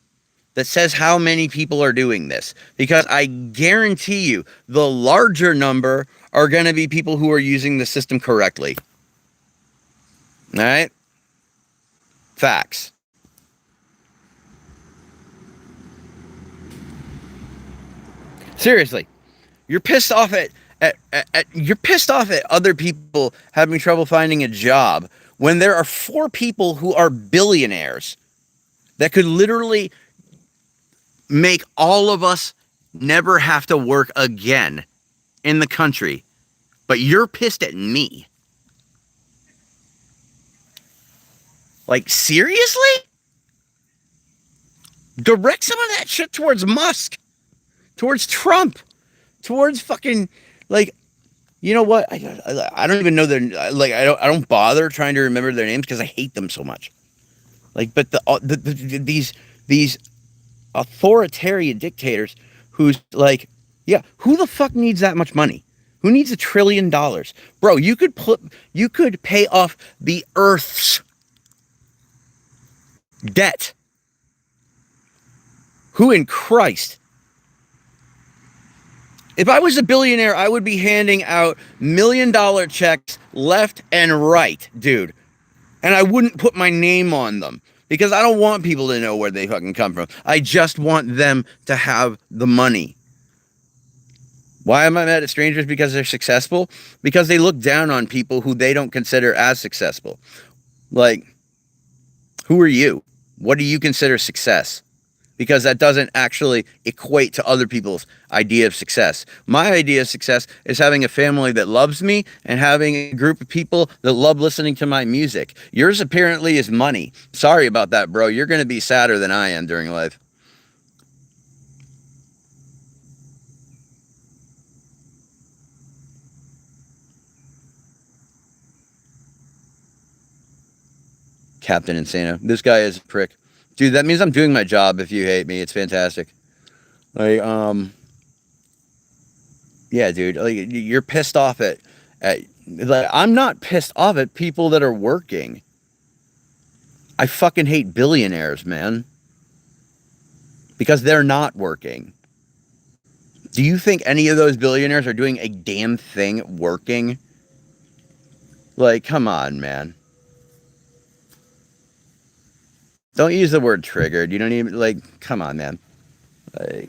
that says how many people are doing this? Because I guarantee you the larger number are going to be people who are using the system correctly. All right? Facts. Seriously. You're pissed off at other people having trouble finding a job when there are 4 people who are billionaires that could literally make all of us never have to work again in the country. But you're pissed at me. Like, seriously? Direct some of that shit towards Musk, towards Trump, towards fucking, like, you know what? I don't even know their, like, I don't bother trying to remember their names because I hate them so much. Like, but these authoritarian dictators who's like, yeah, who the fuck needs that much money? Who needs $1 trillion? Bro, you could pay off the Earth's Debt. Who in Christ? If I was a billionaire, I would be handing out $1 million checks left and right, dude. And I wouldn't put my name on them because I don't want people to know where they fucking come from. I just want them to have the money. Why am I mad at strangers? Because they're successful? Because they look down on people who they don't consider as successful. Like, who are you? What do you consider success? Because that doesn't actually equate to other people's idea of success. My idea of success is having a family that loves me and having a group of people that love listening to my music. Yours apparently is money. Sorry about that, bro. You're going to be sadder than I am during life. Captain Insano. This guy is a prick. Dude, that means I'm doing my job if you hate me. It's fantastic. Like, yeah, dude. Like, you're pissed off at like, I'm not pissed off at people that are working. I fucking hate billionaires, man. Because they're not working. Do you think any of those billionaires are doing a damn thing working? Like, come on, man. Don't use the word triggered. You don't even, like, come on, man. Like,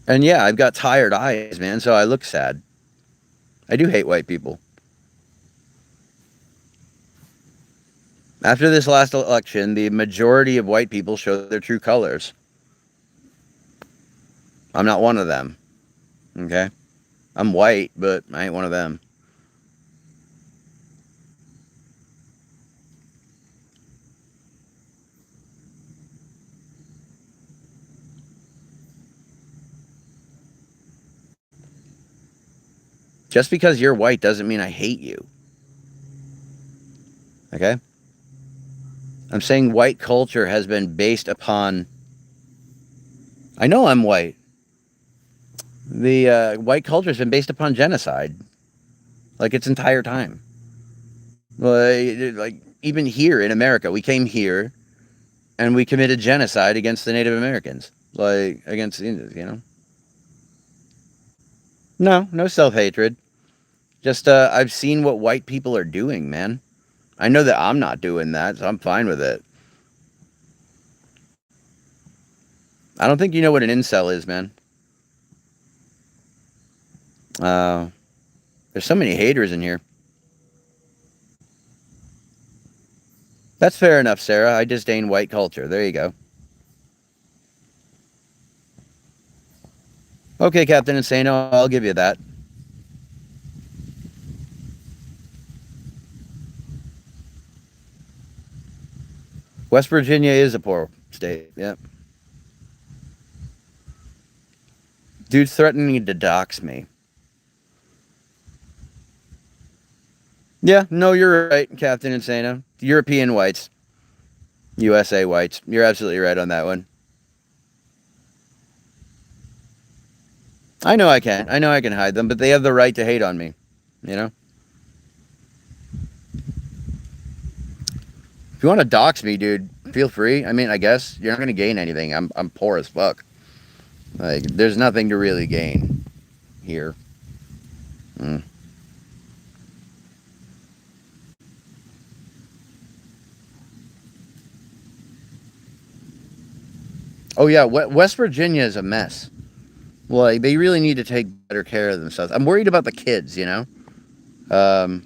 and yeah, I've got tired eyes, man, so I look sad. I do hate white people. After this last election, the majority of white people showed their true colors. I'm not one of them. Okay? I'm white, but I ain't one of them. Just because you're white doesn't mean I hate you. Okay? I'm saying white culture has been based upon. I know I'm white. The white culture has been based upon genocide, like its entire time. Like even here in America, we came here and we committed genocide against the Native Americans, like against the Indians. You know? No self-hatred. Just I've seen what white people are doing, man. I know that I'm not doing that, so I'm fine with it. I don't think you know what an incel is, man. Uh, there's so many haters in here. That's fair enough, Sarah. I disdain white culture. There you go. Okay, Captain Insano, I'll give you that. West Virginia is a poor state. Yep. Dude's threatening to dox me. Yeah, no, you're right, Captain Insano. European whites. USA whites. You're absolutely right on that one. I know I can. I know I can hide them, but they have the right to hate on me. You know? If you want to dox me, dude, feel free. I mean, I guess you're not going to gain anything. I'm poor as fuck. Like, there's nothing to really gain here. Mm. Oh, yeah, West Virginia is a mess. Like, they really need to take better care of themselves. I'm worried about the kids, you know? Um,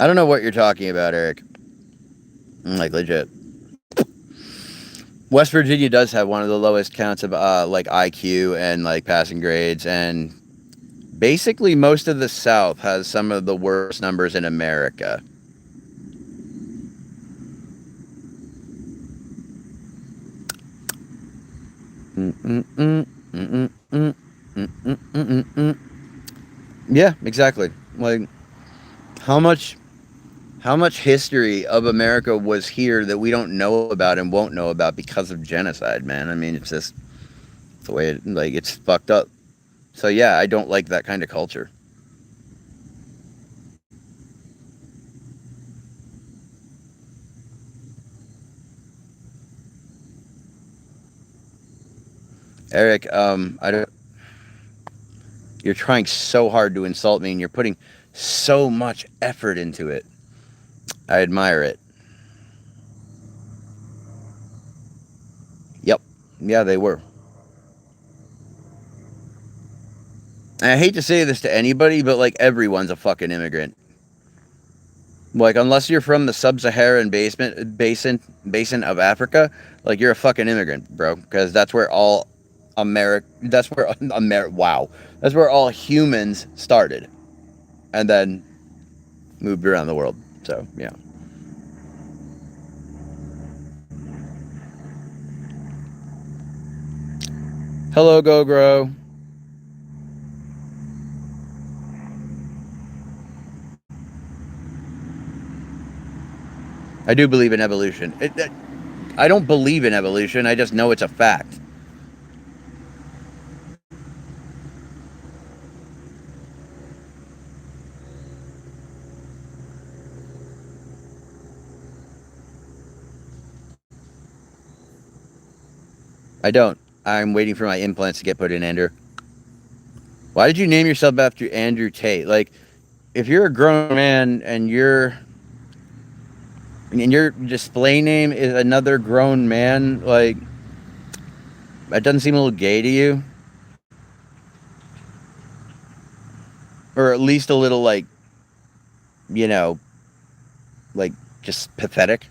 I don't know what you're talking about, Eric. Like, legit. West Virginia does have one of the lowest counts of, like, IQ and, like, passing grades, and basically most of the South has some of the worst numbers in America. Yeah, exactly. Like, how much How much history of America was here that we don't know about and won't know about because of genocide, man? I mean, it's just the way it, like, it's fucked up. So yeah, I don't like that kind of culture. Eric, I don't. You're trying so hard to insult me, and you're putting so much effort into it. I admire it. Yep. Yeah, they were. And I hate to say this to anybody, but like everyone's a fucking immigrant. Like unless you're from the sub-Saharan basin of Africa, like you're a fucking immigrant, bro. Because that's where all That's where Wow. That's where all humans started, and then moved around the world. So yeah. Hello, GoGro. I do believe in evolution. I don't believe in evolution. I just know it's a fact. I don't. I'm waiting for my implants to get put in, Andrew. Why did you name yourself after Andrew Tate? Like, if you're a grown man and your display name is another grown man, like that doesn't seem a little gay to you, or at least a little like, you know, like just pathetic.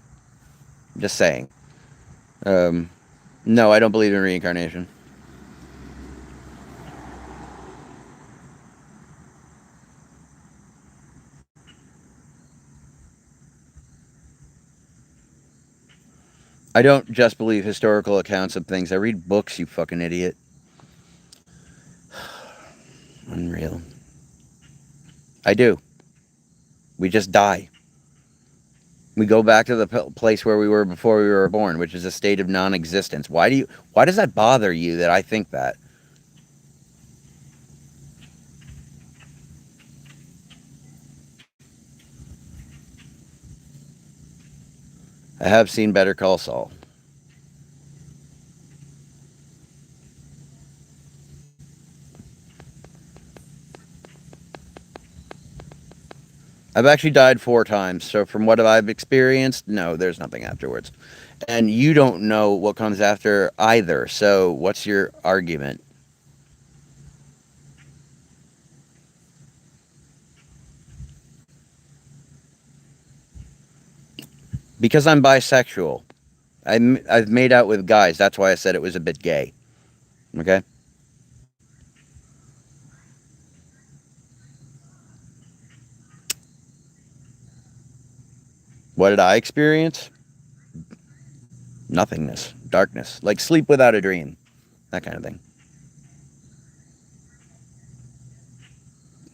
Just saying. Um, no, I don't believe in reincarnation. I don't just believe historical accounts of things. I read books, you fucking idiot. Unreal. I do. We just die. We go back to the place where we were before we were born, which is a state of non-existence. Why does that bother you that I think that? I have seen Better Call Saul. I've actually died 4 times, so from what I've experienced, no, there's nothing afterwards. And you don't know what comes after either, so what's your argument? Because I'm bisexual. I've made out with guys, that's why I said it was a bit gay. Okay? What did I experience? Nothingness, darkness, like sleep without a dream, that kind of thing.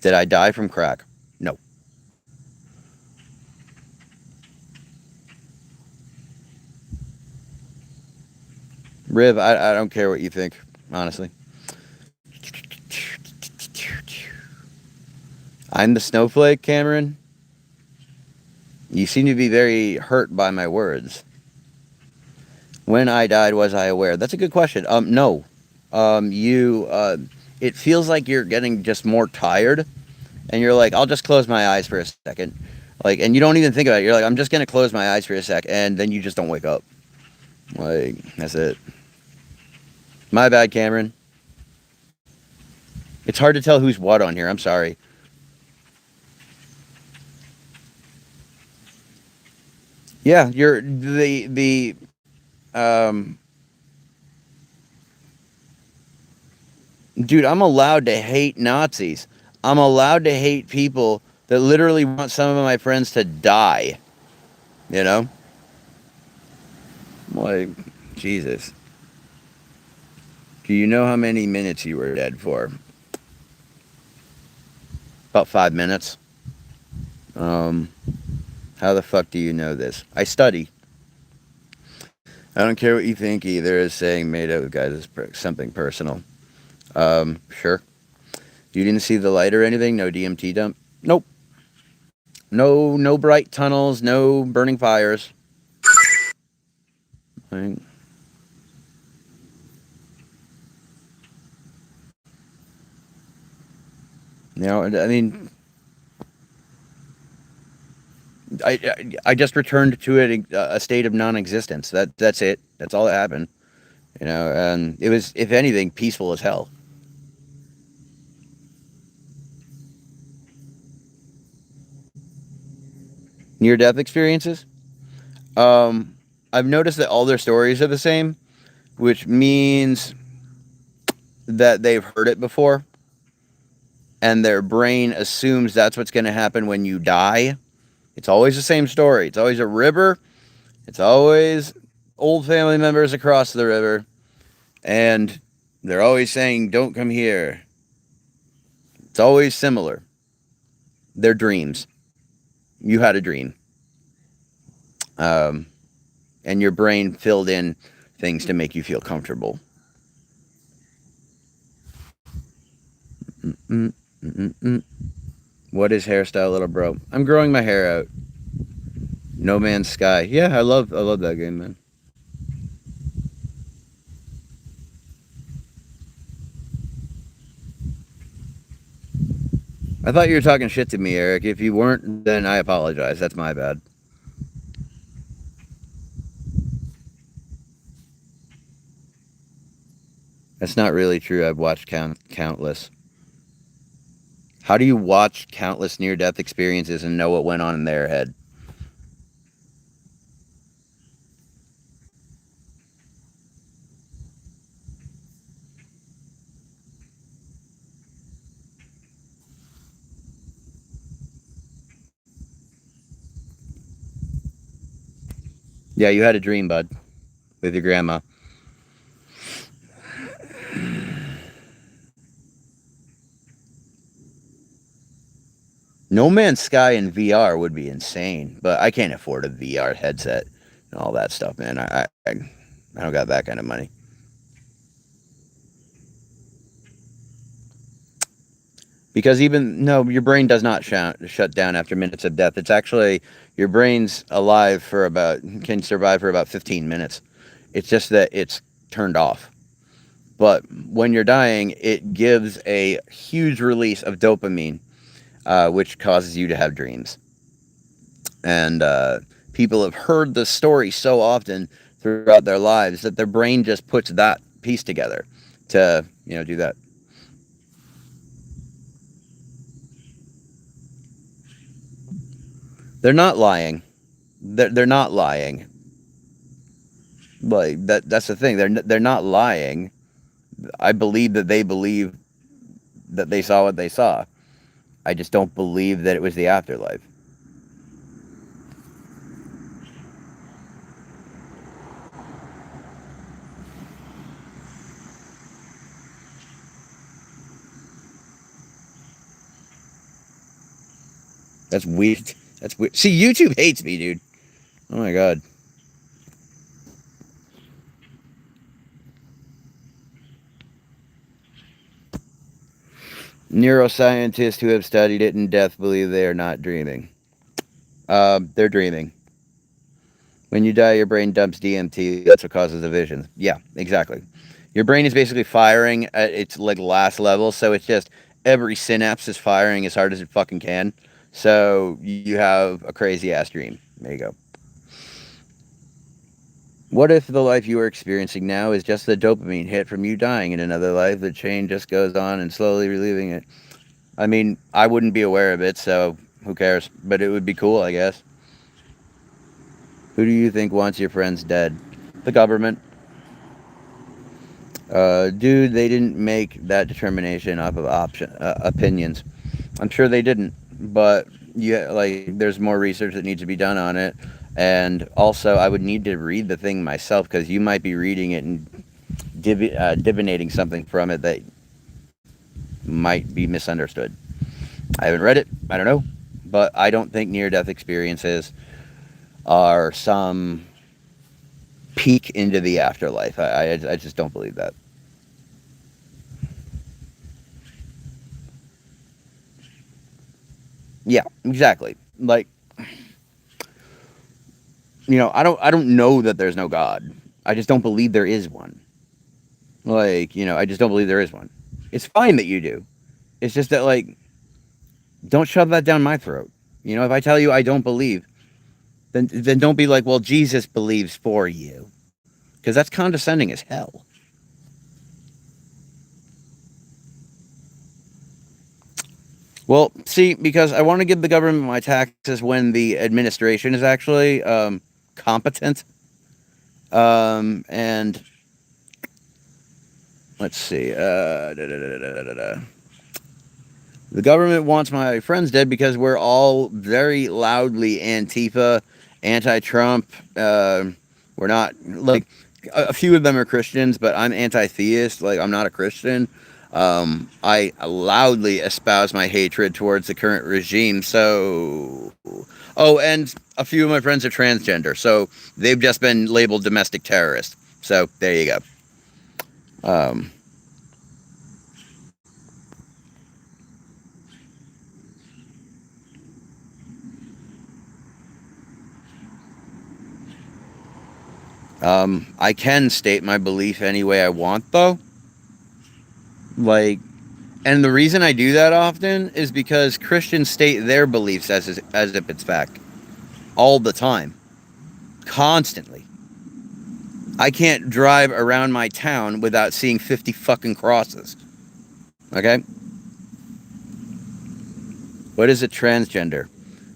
Did I die from crack? No. Riv, I don't care what you think, honestly. I'm the snowflake, Cameron. You seem to be very hurt by my words. When I died, was I aware? That's a good question. No. It feels like you're getting just more tired, and you're like, I'll just close my eyes for a second. Like, and you don't even think about it. You're like, I'm just gonna close my eyes for a sec, and then you just don't wake up. Like, that's it. My bad, Cameron. It's hard to tell who's what on here. I'm sorry. Yeah, you're the um dude, I'm allowed to hate Nazis. I'm allowed to hate people that literally want some of my friends to die. You know? Like, Jesus. Do you know how many minutes you were dead for? About 5 minutes. Um, How the fuck do you know this? I study. I don't care what you think either, is saying made out with guys is something personal. Sure. You didn't see the light or anything? No DMT dump? Nope. No bright tunnels, no burning fires. Like, I mean, I just returned to it a state of non-existence. That's it. That's all that happened. And it was, if anything, peaceful as hell. Near-death experiences. Um, I've noticed that all their stories are the same, which means that they've heard it before, and their brain assumes that's what's going to happen when you die. It's always the same story. It's always a river. It's always old family members across the river, and they're always saying, "Don't come here." It's always similar. They're dreams. You had a dream, um, and your brain filled in things to make you feel comfortable. Mm-mm-mm-mm. What is hairstyle, little bro? I'm growing my hair out. No Man's Sky. Yeah, I love that game, man. I thought you were talking shit to me, Eric. If you weren't, then I apologize. That's my bad. That's not really true. I've watched countless. How do you watch countless near-death experiences and know what went on in their head? Yeah, you had a dream, bud, with your grandma. No Man's Sky in VR would be insane, but I can't afford a VR headset and all that stuff, man. I don't got that kind of money. Because even no, your brain does not shut down after minutes of death. It's actually your brain's alive for about can survive for about 15 minutes. It's just that it's turned off. But when you're dying, it gives a huge release of dopamine, which causes you to have dreams. And people have heard the story so often throughout their lives that their brain just puts that piece together to do that. They're not lying. They're not lying. Like that's the thing. They're not lying. I believe that they believe that they saw what they saw. I just don't believe that it was the afterlife. That's weird. That's weird. See, YouTube hates me, dude. Oh my god. Neuroscientists who have studied it in depth believe they are not dreaming. They're dreaming. When you die, your brain dumps DMT. That's what causes the visions. Yeah, exactly. Your brain is basically firing at its like last level, so it's just every synapse is firing as hard as it fucking can. So you have a crazy ass dream. There you go. What if the life you are experiencing now is just the dopamine hit from you dying in another life? The chain just goes on and slowly relieving it. I mean, I wouldn't be aware of it, so who cares? But it would be cool, I guess. Who do you think wants your friends dead? The government. Dude, they didn't make that determination off of opinions. I'm sure they didn't, but yeah, like there's more research that needs to be done on it, and also I would need to read the thing myself because you might be reading it and divinating something from it that might be misunderstood. I haven't read it. I don't know, but I don't think near-death experiences are some peek into the afterlife. I just don't believe that. Yeah, exactly. Like, I don't know that there's no God. I just don't believe there is one. Like, I just don't believe there is one. It's fine that you do. It's just that, like, don't shove that down my throat. If I tell you I don't believe, then don't be like, well, Jesus believes for you, because that's condescending as hell. Well, see, because I want to give the government my taxes when the administration is actually competent. And let's see. The government wants my friends dead because we're all very loudly Antifa, anti-Trump. We're not, like, a few of them are Christians, but I'm anti-theist. Like, I'm not a Christian. I loudly espouse my hatred towards the current regime. So, oh, and a few of my friends are transgender, so they've just been labeled domestic terrorists. So there you go. Um, I can state my belief any way I want, though. Like, and the reason I do that often is because Christians state their beliefs as if it's fact all the time, constantly. I can't drive around my town without seeing 50 fucking crosses. Okay? What is a transgender?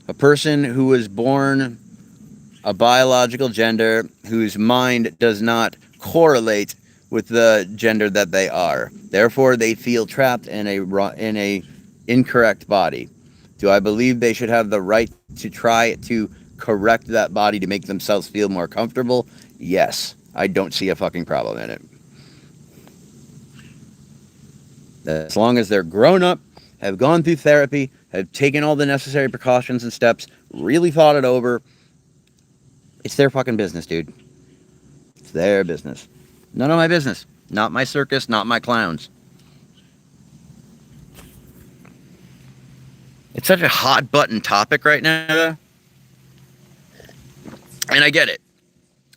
A person who was born a biological gender whose mind does not correlate with the gender that they are. Therefore, they feel trapped in a incorrect body. Do I believe they should have the right to try to correct that body to make themselves feel more comfortable? Yes. I don't see a fucking problem in it. As long as they're grown up, have gone through therapy, have taken all the necessary precautions and steps, really thought it over, it's their fucking business, dude. It's their business. None of my business. Not my circus, not my clowns. It's such a hot button topic right now, and I get it.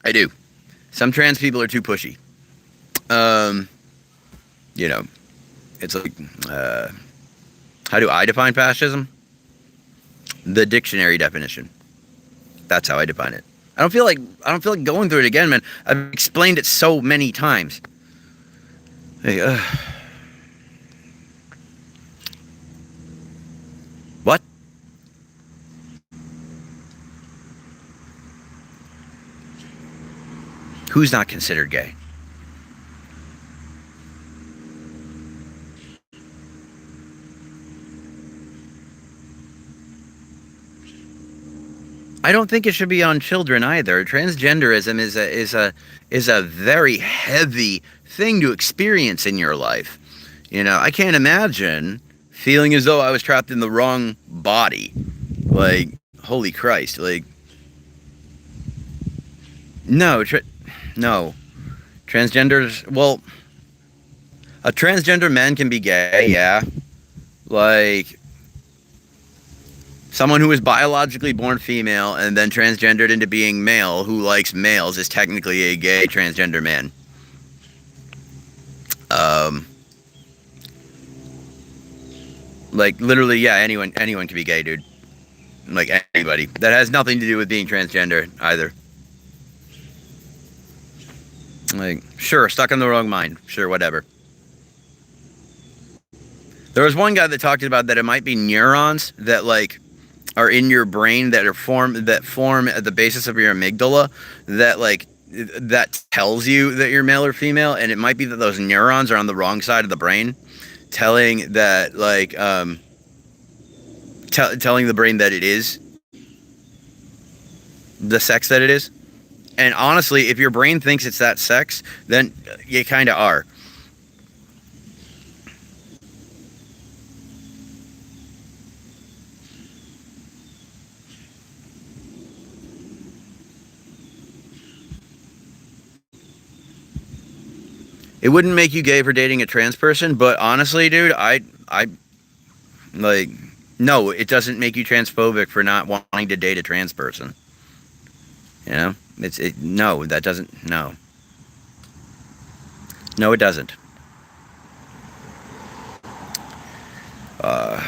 I do. Some trans people are too pushy. Um, you know, it's like, how do I define fascism? The dictionary definition. That's how I define it. I don't feel like going through it again, man. I've explained it so many times. Hey, what? Who's not considered gay? I don't think it should be on children either. Transgenderism is a very heavy thing to experience in your life. I can't imagine feeling as though I was trapped in the wrong body. Like, holy Christ! Like, no, no, transgenders. Well, a transgender man can be gay, yeah. Like, someone who is biologically born female and then transgendered into being male who likes males is technically a gay transgender man. Um, like, literally, yeah, anyone can be gay, dude. Like, anybody. That has nothing to do with being transgender either. Like, sure, stuck in the wrong mind. Sure, whatever. There was one guy that talked about that it might be neurons that, like, are in your brain that form at the basis of your amygdala that tells you that you're male or female, and it might be that those neurons are on the wrong side of the brain, telling that, like, telling the brain that it is the sex that it is. And honestly, if your brain thinks it's that sex, then you kind of are. It wouldn't make you gay for dating a trans person, but honestly, dude, I like, no, it doesn't make you transphobic for not wanting to date a trans person. You know, no, that doesn't, no, no, it doesn't. Uh,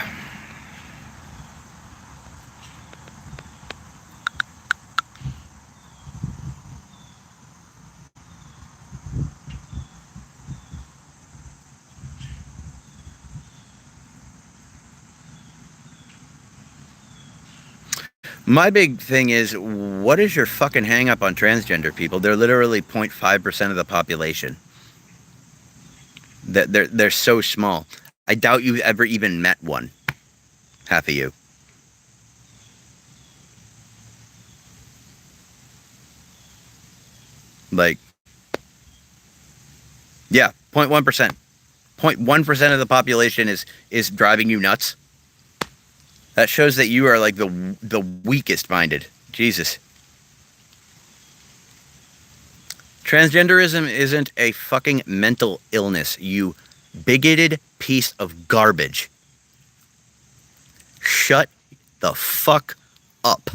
My big thing is, what is your fucking hang up on transgender people? They're literally 0.5% of the population. They're so small. I doubt you've ever even met one. Half of you. Like, yeah, 0.1%. 0.1% of the population is driving you nuts. That shows that you are like the weakest minded. Jesus. Transgenderism isn't a fucking mental illness, you bigoted piece of garbage. Shut the fuck up.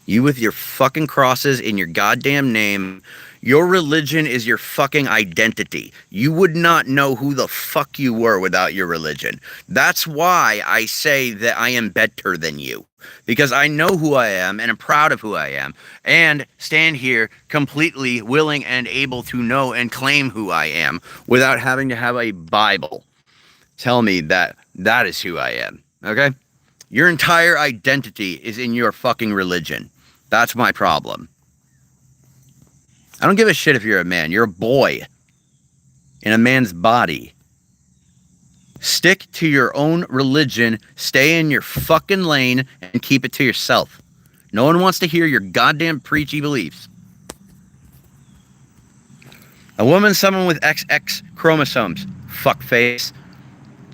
You with your fucking crosses in your goddamn name. Your religion is your fucking identity. You would not know who the fuck you were without your religion. That's why I say that I am better than you. Because I know who I am and I'm proud of who I am. And stand here completely willing and able to know and claim who I am without having to have a Bible tell me that that is who I am. Okay? Your entire identity is in your fucking religion. That's my problem. I don't give a shit if you're a man. You're a boy in a man's body. Stick to your own religion, stay in your fucking lane, and keep it to yourself. No one wants to hear your goddamn preachy beliefs. A woman's someone with XX chromosomes. Fuckface.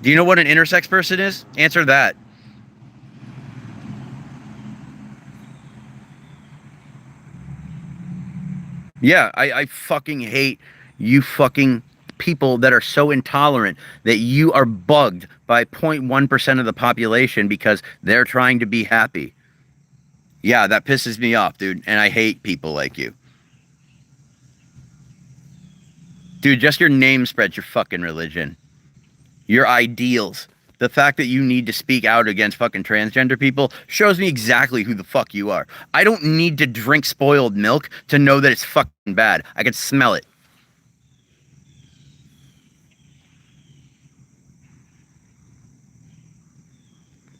Do you know what an intersex person is? Answer that. Yeah, I fucking hate you fucking people that are so intolerant that you are bugged by 0.1% of the population because they're trying to be happy. Yeah, that pisses me off, dude, and I hate people like you. Dude, just your name spreads your fucking religion. Your ideals. The fact that you need to speak out against fucking transgender people shows me exactly who the fuck you are. I don't need to drink spoiled milk to know that it's fucking bad. I can smell it.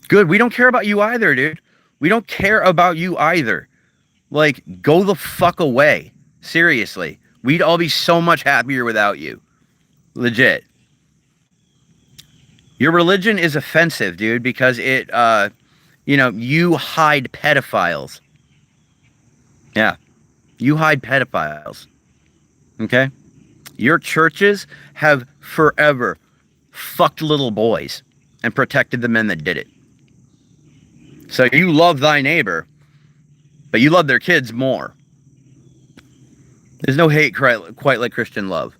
Good. We don't care about you either, dude. We don't care about you either. Like, go the fuck away. Seriously. We'd all be so much happier without you. Legit. Your religion is offensive, dude, because you hide pedophiles. Yeah. You hide pedophiles. Okay? Your churches have forever fucked little boys and protected the men that did it. So you love thy neighbor, but you love their kids more. There's no hate quite like Christian love.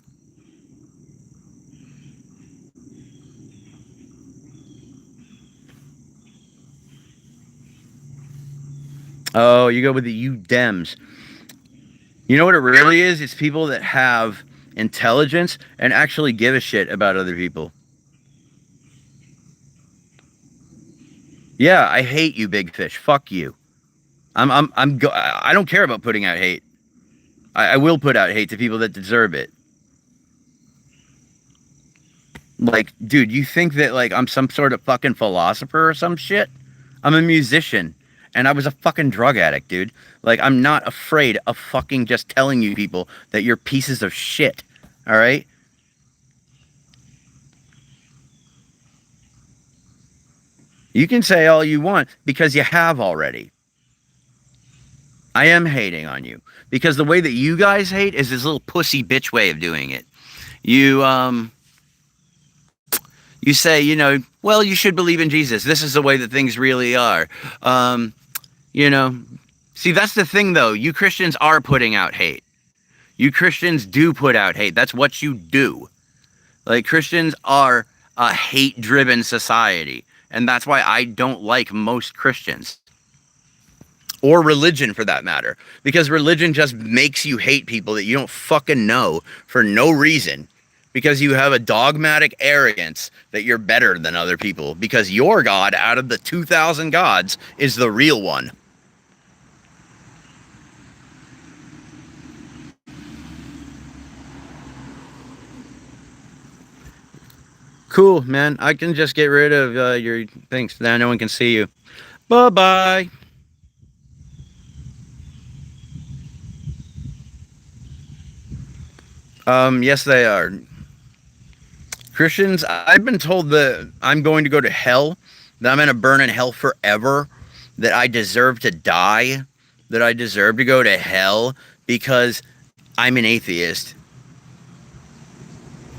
Oh, you go with the you Dems. You know what it really is? It's people that have intelligence and actually give a shit about other people. Yeah, I hate you, big fish. Fuck you. I don't care about putting out hate. I will put out hate to people that deserve it. Like, dude, you think that like I'm some sort of fucking philosopher or some shit? I'm a musician and I was a fucking drug addict, dude. Like, I'm not afraid of fucking just telling you people that you're pieces of shit. All right? You can say all you want because you have already. I am hating on you because the way that you guys hate is this little pussy bitch way of doing it. You say, well, you should believe in Jesus. This is the way that things really are. You know, see, that's the thing, though. You Christians are putting out hate. You Christians do put out hate. That's what you do. Like, Christians are a hate-driven society, and that's why I don't like most Christians. Or religion, for that matter. Because religion just makes you hate people that you don't fucking know for no reason. Because you have a dogmatic arrogance that you're better than other people. Because your God, out of the 2,000 gods, is the real one. Cool, man. I can just get rid of your things. Now no one can see you. Bye-bye. Yes, they are. Christians, I've been told that I'm going to go to hell, that I'm going to burn in hell forever, that I deserve to die, that I deserve to go to hell because I'm an atheist.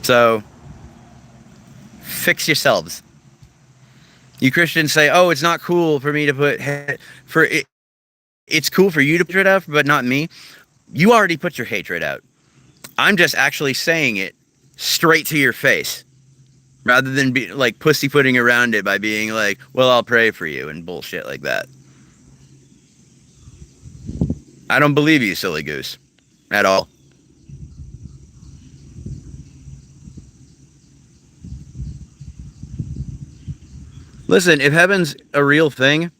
So, fix yourselves. You Christians say, "Oh, it's not cool for me to put for it. It's cool for you to put it out, but not me." You already put your hatred out. I'm just actually saying it straight to your face, rather than be like pussyfooting around it by being like, "Well, I'll pray for you" and bullshit like that. I don't believe you, silly goose, at all. Listen, if heaven's a real thing,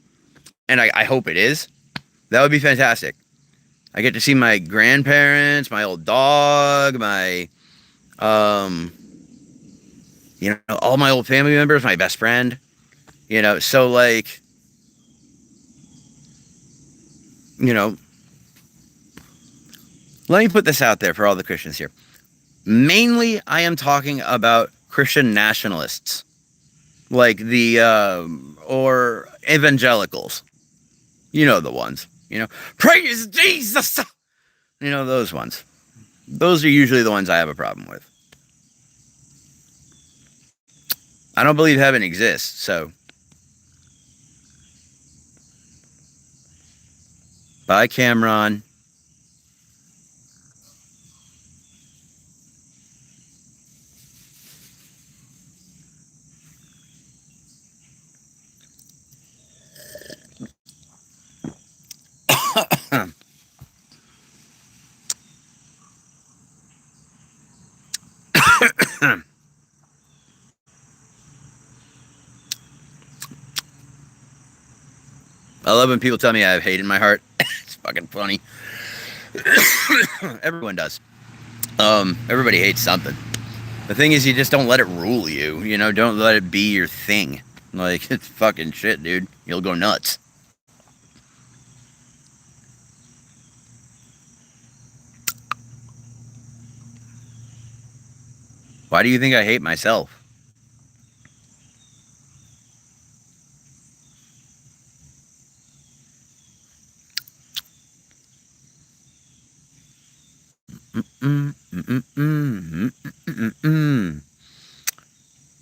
and I hope it is, that would be fantastic. I get to see my grandparents, my old dog, my, um, all my old family members, my best friend, so like, you know, let me put this out there for all the Christians here. Mainly, I am talking about Christian nationalists, like or evangelicals. You know the ones. Praise Jesus. Those ones. Those are usually the ones I have a problem with. I don't believe heaven exists, so. Bye, Cameron. I love when people tell me I have hate in my heart. It's fucking funny. Everyone does. Everybody hates something. The thing is, you just don't let it rule you. Don't let it be your thing. Like, it's fucking shit, dude. You'll go nuts. Why do you think I hate myself?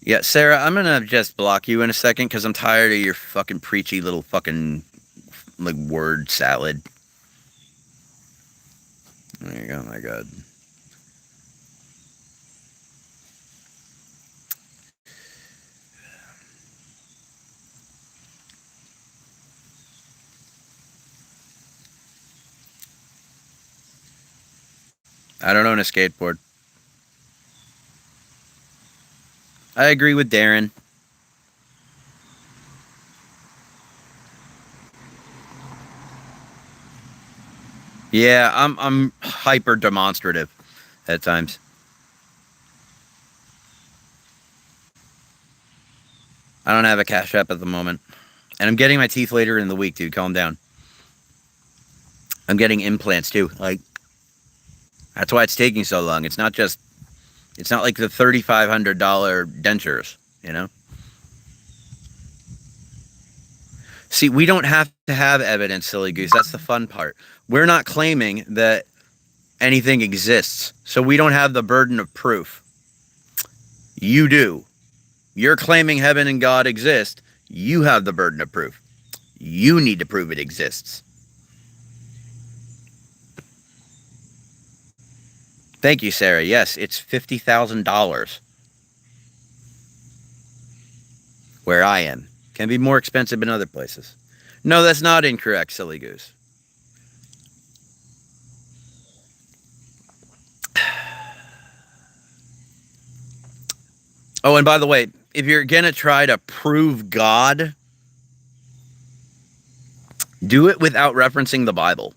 Yeah, Sarah, I'm gonna just block you in a second because I'm tired of your fucking preachy little fucking like word salad. There you go. Oh my God. I don't own a skateboard. I agree with Darren. Yeah, I'm hyper demonstrative at times. I don't have a Cash App at the moment. And I'm getting my teeth later in the week, dude. Calm down. I'm getting implants too. Like, that's why it's taking so long. It's not like the $3,500 dentures. See, we don't have to have evidence, silly goose. That's the fun part. We're not claiming that anything exists, so we don't have the burden of proof. You do. You're claiming heaven and God exist. You have the burden of proof. You need to prove it exists. Thank you, Sarah. Yes, it's $50,000 where I am. Can be more expensive in other places. No, that's not incorrect, silly goose. Oh, and by the way, if you're going to try to prove God, do it without referencing the Bible.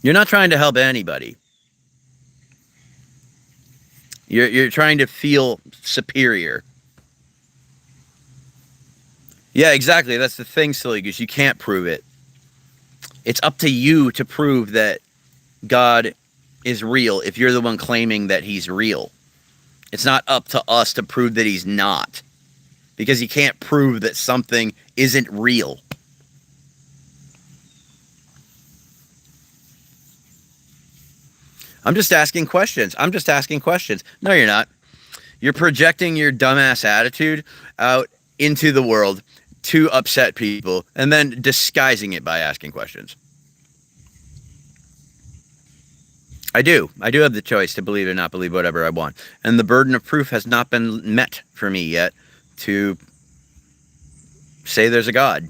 You're not trying to help anybody. You're trying to feel superior. Yeah, exactly. That's the thing, silly goose. You can't prove it. It's up to you to prove that God is real if you're the one claiming that he's real. It's not up to us to prove that he's not. Because you can't prove that something isn't real. I'm just asking questions. No, you're not. You're projecting your dumbass attitude out into the world to upset people and then disguising it by asking questions. I do have the choice to believe or not believe whatever I want. And the burden of proof has not been met for me yet to say there's a God.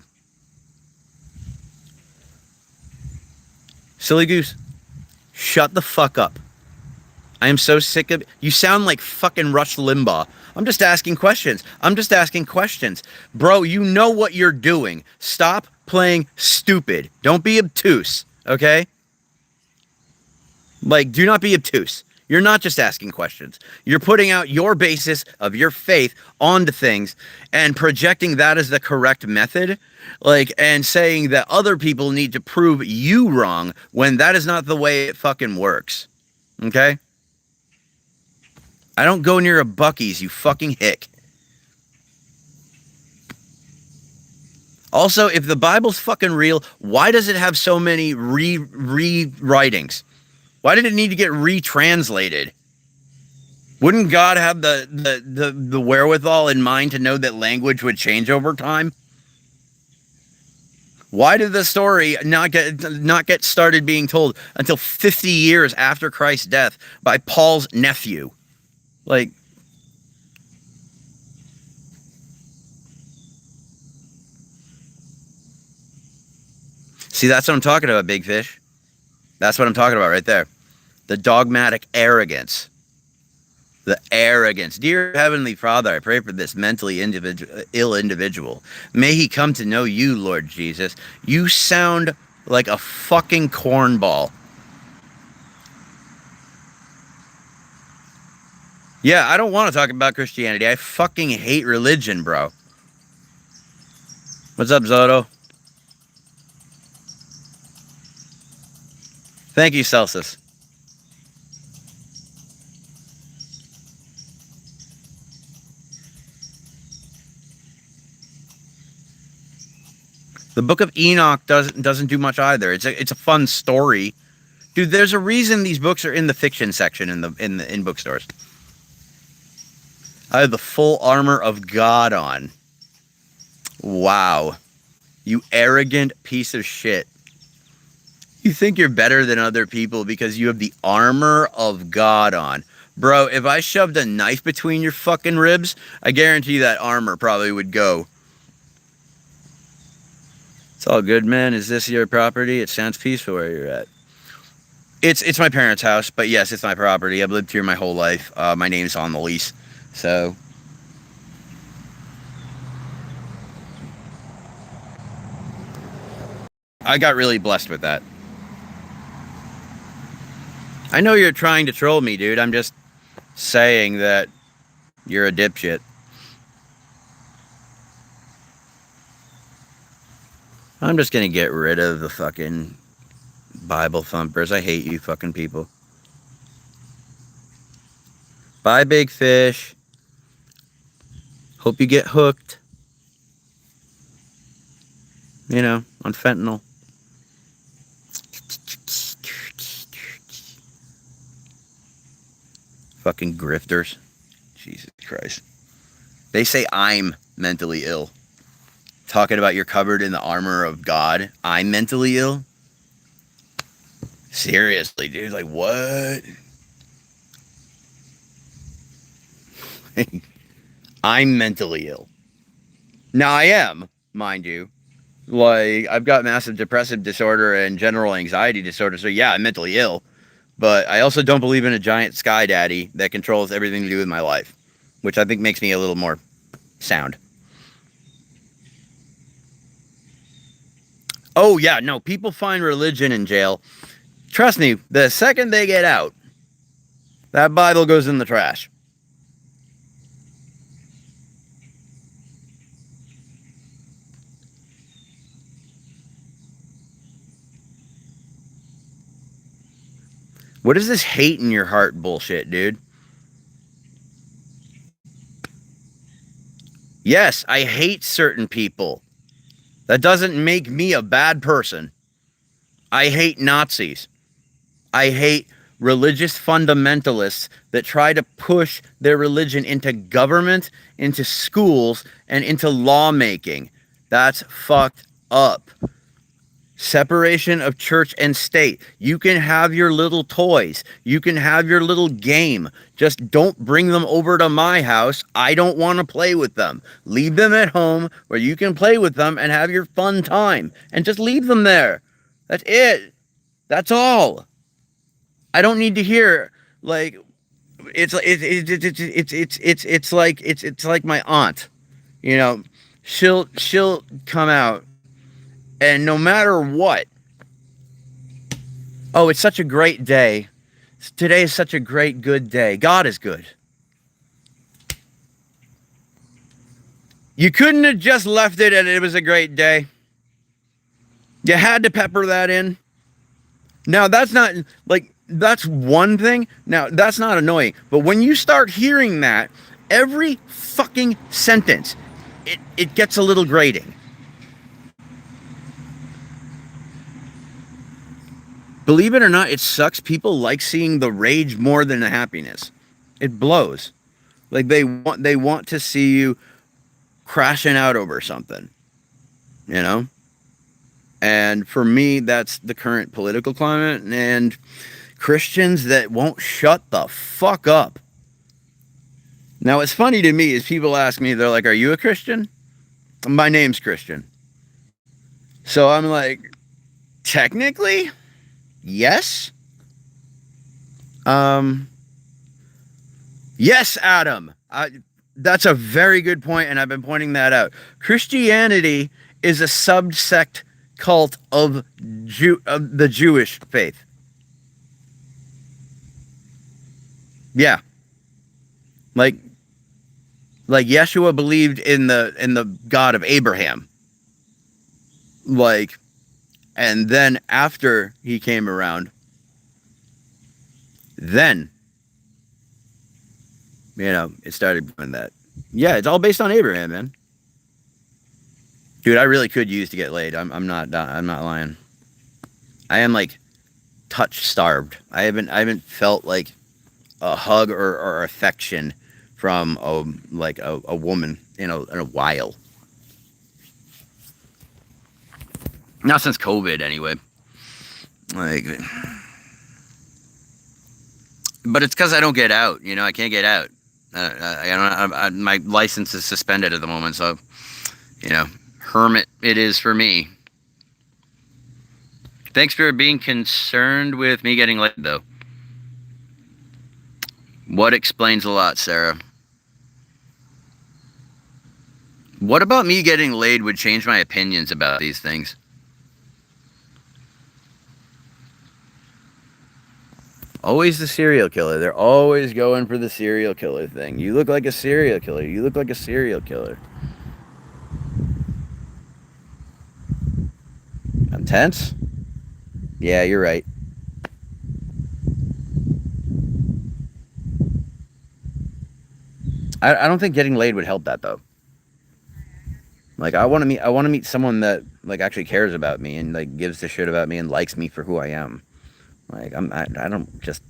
Silly goose, shut the fuck up. I am so sick of... You sound like fucking Rush Limbaugh. I'm just asking questions. Bro, you know what you're doing. Stop playing stupid. Don't be obtuse, okay? Like, do not be obtuse. You're not just asking questions. You're putting out your basis of your faith onto things and projecting that as the correct method, like, and saying that other people need to prove you wrong when that is not the way it fucking works. Okay? I don't go near a Buc-ee's, you fucking hick. Also, if the Bible's fucking real, why does it have so many rewritings? Why did it need to get retranslated? Wouldn't God have the wherewithal in mind to know that language would change over time? Why did the story not get started being told until 50 years after Christ's death by Paul's nephew? Like, see, that's what I'm talking about, Big Fish. That's what I'm talking about right there. The dogmatic arrogance. The arrogance. Dear Heavenly Father, I pray for this mentally ill individual. May he come to know you, Lord Jesus. You sound like a fucking cornball. Yeah, I don't want to talk about Christianity. I fucking hate religion, bro. What's up, Zoto? Thank you, Celsius. The Book of Enoch doesn't do much either. It's a fun story, dude. There's a reason these books are in the fiction section in bookstores. I have the full armor of God on. Wow, you arrogant piece of shit. You think you're better than other people because you have the armor of God on. Bro, if I shoved a knife between your fucking ribs, I guarantee that armor probably would go. It's all good, man. Is this your property? It sounds peaceful where you're at. It's my parents' house, but yes, it's my property. I've lived here my whole life. My name's on the lease. So... I got really blessed with that. I know you're trying to troll me, dude. I'm just saying that you're a dipshit. I'm just gonna get rid of the fucking Bible thumpers. I hate you fucking people. Bye, Big Fish. Hope you get hooked. You know, on fentanyl. Fucking grifters. Jesus Christ. They say I'm mentally ill. Talking about you're covered in the armor of God. I'm mentally ill? Seriously, dude. Like, what? I'm mentally ill. Now, I am, mind you. Like, I've got massive depressive disorder and general anxiety disorder. So, yeah, I'm mentally ill. But I also don't believe in a giant sky daddy that controls everything to do with my life, which I think makes me a little more sound. Oh, yeah, no, people find religion in jail. Trust me, the second they get out, that Bible goes in the trash. What is this hate in your heart bullshit, dude? Yes, I hate certain people. That doesn't make me a bad person. I hate Nazis. I hate religious fundamentalists that try to push their religion into government, into schools, and into lawmaking. That's fucked up. Separation of church and state. You can have your little toys. You can have your little game. Just don't bring them over to my house. I don't want to play with them. Leave them at home where you can play with them and have your fun time. And just leave them there. That's it. That's all. I don't need to hear like it's like my aunt. You know, she'll come out and no matter what, oh, it's such a great day. Today is such a great, good day. God is good. You couldn't have just left it and it was a great day. You had to pepper that in. Now, that's not, like, that's one thing. Now, that's not annoying. But when you start hearing that, every fucking sentence, it gets a little grating. Believe it or not, it sucks. People like seeing the rage more than the happiness. It blows. Like they want to see you crashing out over something, you know? And for me, that's the current political climate and Christians that won't shut the fuck up. Now, what's funny to me is people ask me, they're like, "Are you a Christian?" My name's Christian. So I'm like, technically, yes. Um, yes, Adam. That's a very good point, and I've been pointing that out. Christianity is a subsect cult of the Jewish faith. Yeah, like Yeshua believed in the God of Abraham. Like, and then after he came around, then it started doing that. Yeah, it's all based on Abraham, man. Dude, I really could use to get laid. I'm not lying. I am like touch starved. I haven't felt like a hug or affection from a woman in a while. Not since COVID, anyway. Like, but it's because I don't get out. I can't get out. My license is suspended at the moment, so hermit it is for me. Thanks for being concerned with me getting laid, though. What explains a lot, Sarah? What about me getting laid would change my opinions about these things? Always the serial killer. They're always going for the serial killer thing. You look like a serial killer. You look like a serial killer. I'm tense? Yeah, you're right. I don't think getting laid would help that though. Like I want to meet someone that like actually cares about me and like gives a shit about me and likes me for who I am. Like I don't just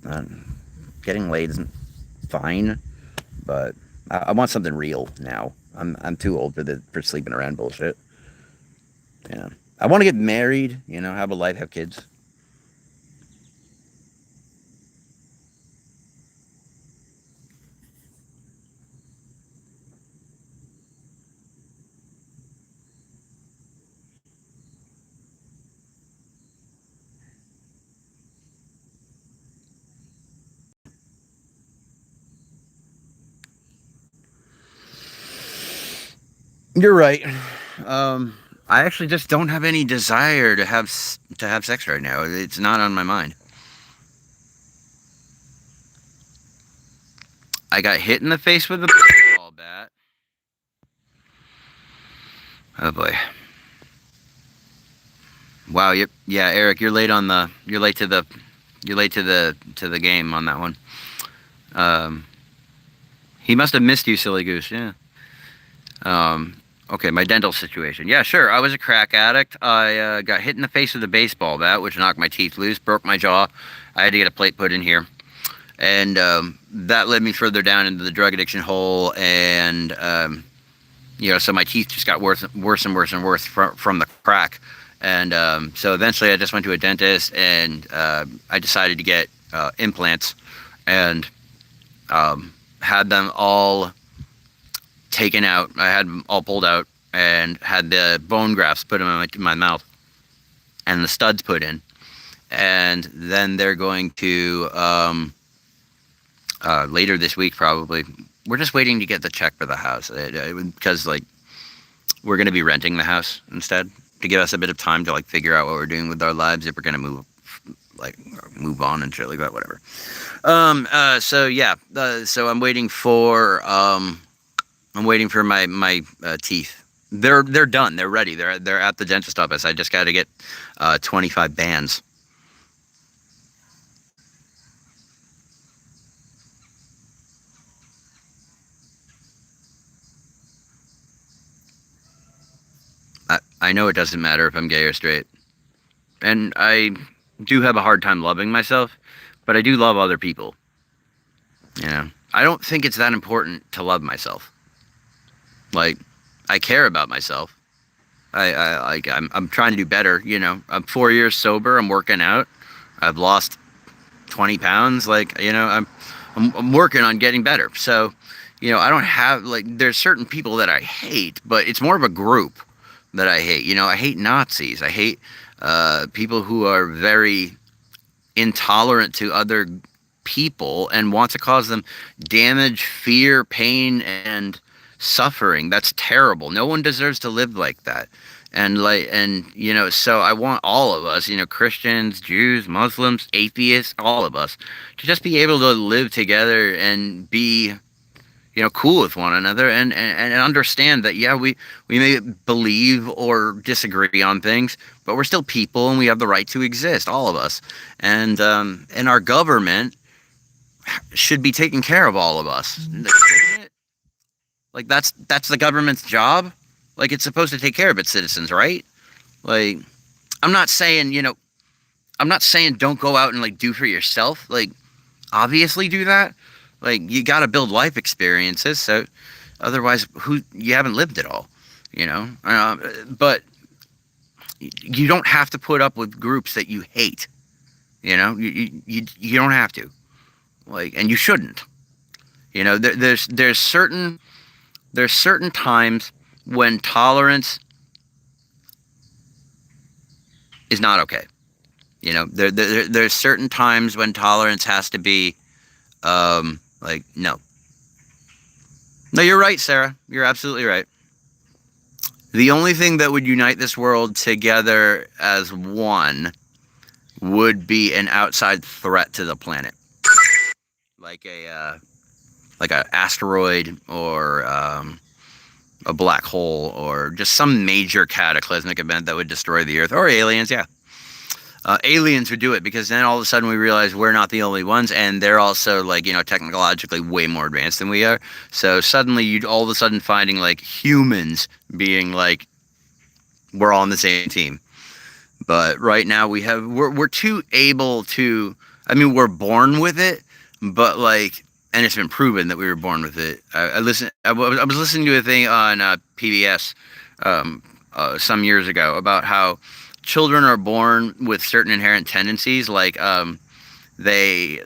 getting laid isn't fine, but I want something real now. I'm too old for sleeping around bullshit. Yeah. I want to get married, have a life, have kids. You're right. I actually just don't have any desire to have sex right now. It's not on my mind. I got hit in the face with a baseball bat. Oh boy. Wow. Yeah, Eric, you're late to the game on that one. He must have missed you, silly goose. Yeah. Okay, my dental situation. Yeah, sure. I was a crack addict. I got hit in the face with a baseball bat, which knocked my teeth loose, broke my jaw. I had to get a plate put in here. And that led me further down into the drug addiction hole. And, so my teeth just got worse and worse from the crack. And so eventually I just went to a dentist, and I decided to get implants, and had them all taken out. I had them all pulled out and had the bone grafts put in my mouth and the studs put in. And then they're going to, later this week probably, we're just waiting to get the check for the house, because like we're going to be renting the house instead, to give us a bit of time to like figure out what we're doing with our lives, if we're going to move on and shit like that, whatever. So yeah, so I'm waiting for my teeth. They're done. They're ready. They're at the dentist office. I just got to get 25 bands. I know it doesn't matter if I'm gay or straight, and I do have a hard time loving myself, but I do love other people. You know, I don't think it's that important to love myself. Like, I care about myself. I'm trying to do better. You know, I'm 4 years sober. I'm working out. I've lost 20 pounds. Like, you know, I'm working on getting better. So, you know, I don't have, like, there's certain people that I hate, but it's more of a group that I hate. You know, I hate Nazis. I hate people who are very intolerant to other people and want to cause them damage, fear, pain, and suffering. That's terrible. No one deserves to live like that. And you know, so I want all of us, you know, Christians, Jews, Muslims, atheists, all of us, to just be able to live together and be, you know, cool with one another, and understand that, yeah, we may believe or disagree on things, but we're still people and we have the right to exist, all of us. And our government should be taking care of all of us. Like, that's the government's job. Like, it's supposed to take care of its citizens, right? Like, I'm not saying don't go out and like do for yourself. Like, obviously do that. Like, you got to build life experiences. So otherwise, you haven't lived it all, you know? But you don't have to put up with groups that you hate, you know? You don't have to. Like, and you shouldn't. You know, there's certain times when tolerance is not okay. You know, there's certain times when tolerance has to be, like, no. No, you're right, Sarah. You're absolutely right. The only thing that would unite this world together as one would be an outside threat to the planet, like an asteroid, or a black hole, or just some major cataclysmic event that would destroy the Earth, or aliens. Yeah, aliens would do it, because then all of a sudden we realize we're not the only ones, and they're also, like, you know, technologically way more advanced than we are. So suddenly you'd all of a sudden finding like humans being like, we're all on the same team. But right now we're too able to. I mean, we're born with it, but like. And it's been proven that we were born with it. I was listening to a thing on PBS some years ago about how children are born with certain inherent tendencies, like they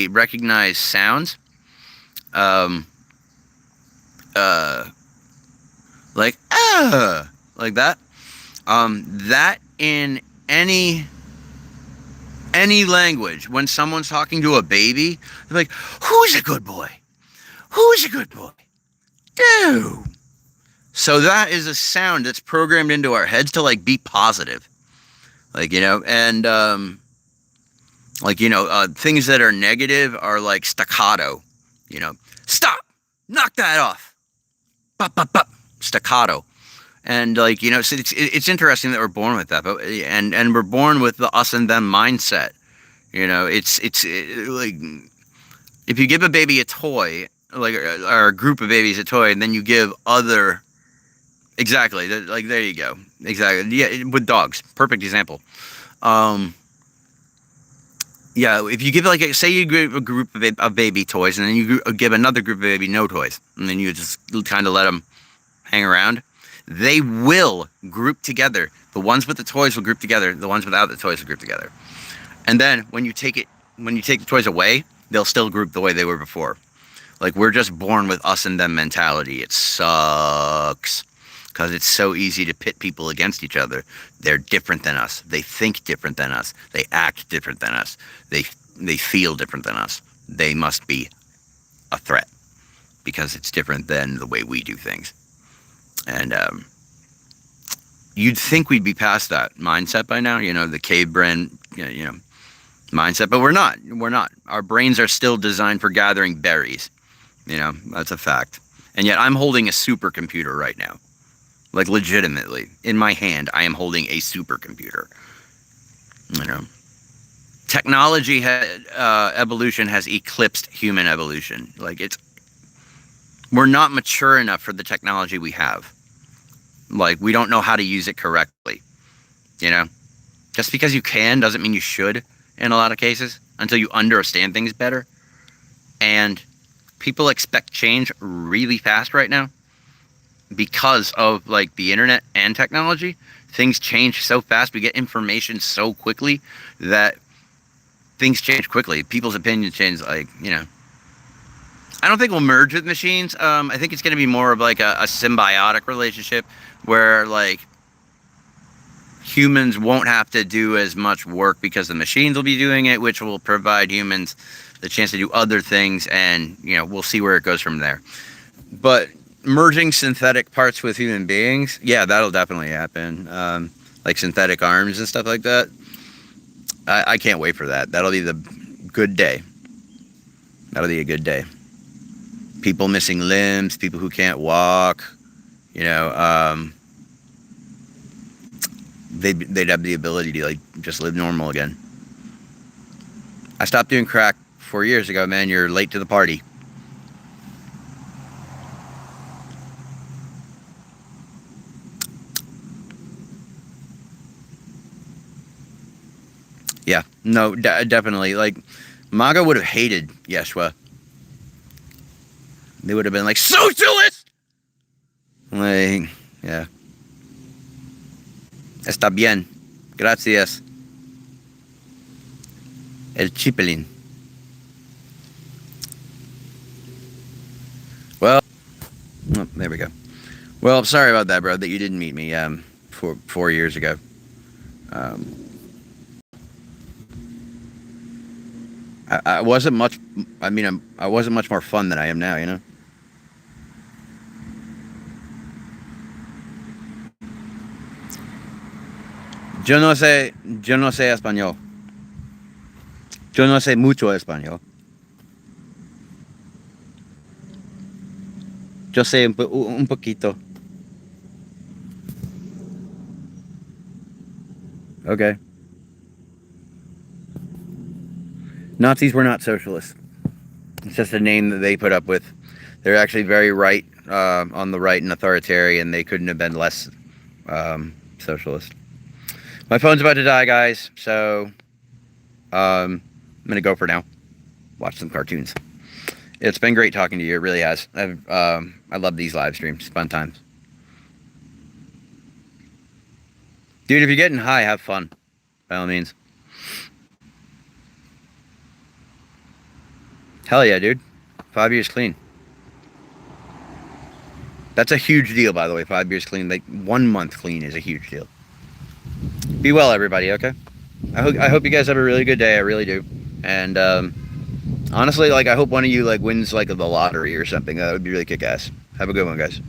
recognize sounds, like like that. That in any language, when someone's talking to a baby, they're like, who's a good boy? Who's a good boy? Dude. So that is a sound that's programmed into our heads to like be positive. Like, and things that are negative are like staccato, stop, knock that off, bop, bop, bop, staccato. And like, so it's interesting that we're born with that, but and we're born with the us and them mindset. Like, if you give a baby a toy, like, or a group of babies a toy, and then you give other, exactly, like, there you go, exactly, yeah, with dogs, perfect example. Yeah, if you give, like, say you give a group of baby toys, and then you give another group of baby no toys, and then you just kind of let them hang around, they will group together. The ones with the toys will group together. The ones without the toys will group together. And then when you take the toys away, they'll still group the way they were before. Like, we're just born with us and them mentality. It sucks because it's so easy to pit people against each other. They're different than us. They think different than us. They act different than us. They feel different than us. They must be a threat because it's different than the way we do things. And you'd think we'd be past that mindset by now, the caveman, mindset, but we're not. We're not. Our brains are still designed for gathering berries. That's a fact. And yet I'm holding a supercomputer right now. Like, legitimately, in my hand, I am holding a supercomputer. Technology evolution has eclipsed human evolution. Like, we're not mature enough for the technology we have. Like, we don't know how to use it correctly. Just because you can doesn't mean you should in a lot of cases until you understand things better. And people expect change really fast right now because of, like, the internet and technology. Things change so fast. We get information so quickly that things change quickly. People's opinions change, like, I don't think we'll merge with machines. I think it's going to be more of like a symbiotic relationship where, like, humans won't have to do as much work because the machines will be doing it, which will provide humans the chance to do other things, and we'll see where it goes from there. But merging synthetic parts with human beings, yeah, that'll definitely happen. Like synthetic arms and stuff like that. I can't wait for that. That'll be the good day. That'll be a good day. People missing limbs, people who can't walk, they'd have the ability to, like, just live normal again. I stopped doing crack 4 years ago, man. You're late to the party. Yeah, no, definitely. Like, MAGA would have hated Yeshua. They would have been like, socialist! Like, yeah. Está bien. Gracias. El chipelín. Well, oh, there we go. Well, sorry about that, bro, that you didn't meet me 4 years ago. I wasn't much. I mean, I wasn't much more fun than I am now. Yo no sé español. Yo no sé mucho español. Yo sé un poquito. Okay. Nazis were not socialists. It's just a name that they put up with. They're actually very right, on the right and authoritarian. They couldn't have been less socialist. My phone's about to die, guys, so I'm going to go for now. Watch some cartoons. It's been great talking to you. It really has. I love these live streams. Fun times. Dude, if you're getting high, have fun. By all means. Hell yeah, dude. 5 years clean. That's a huge deal, by the way. 5 years clean. Like, 1 month clean is a huge deal. Be well, everybody, okay? I hope you guys have a really good day. I really do. And honestly, like, I hope one of you, like, wins, like, the lottery or something. That would be really kick-ass. Have a good one, guys.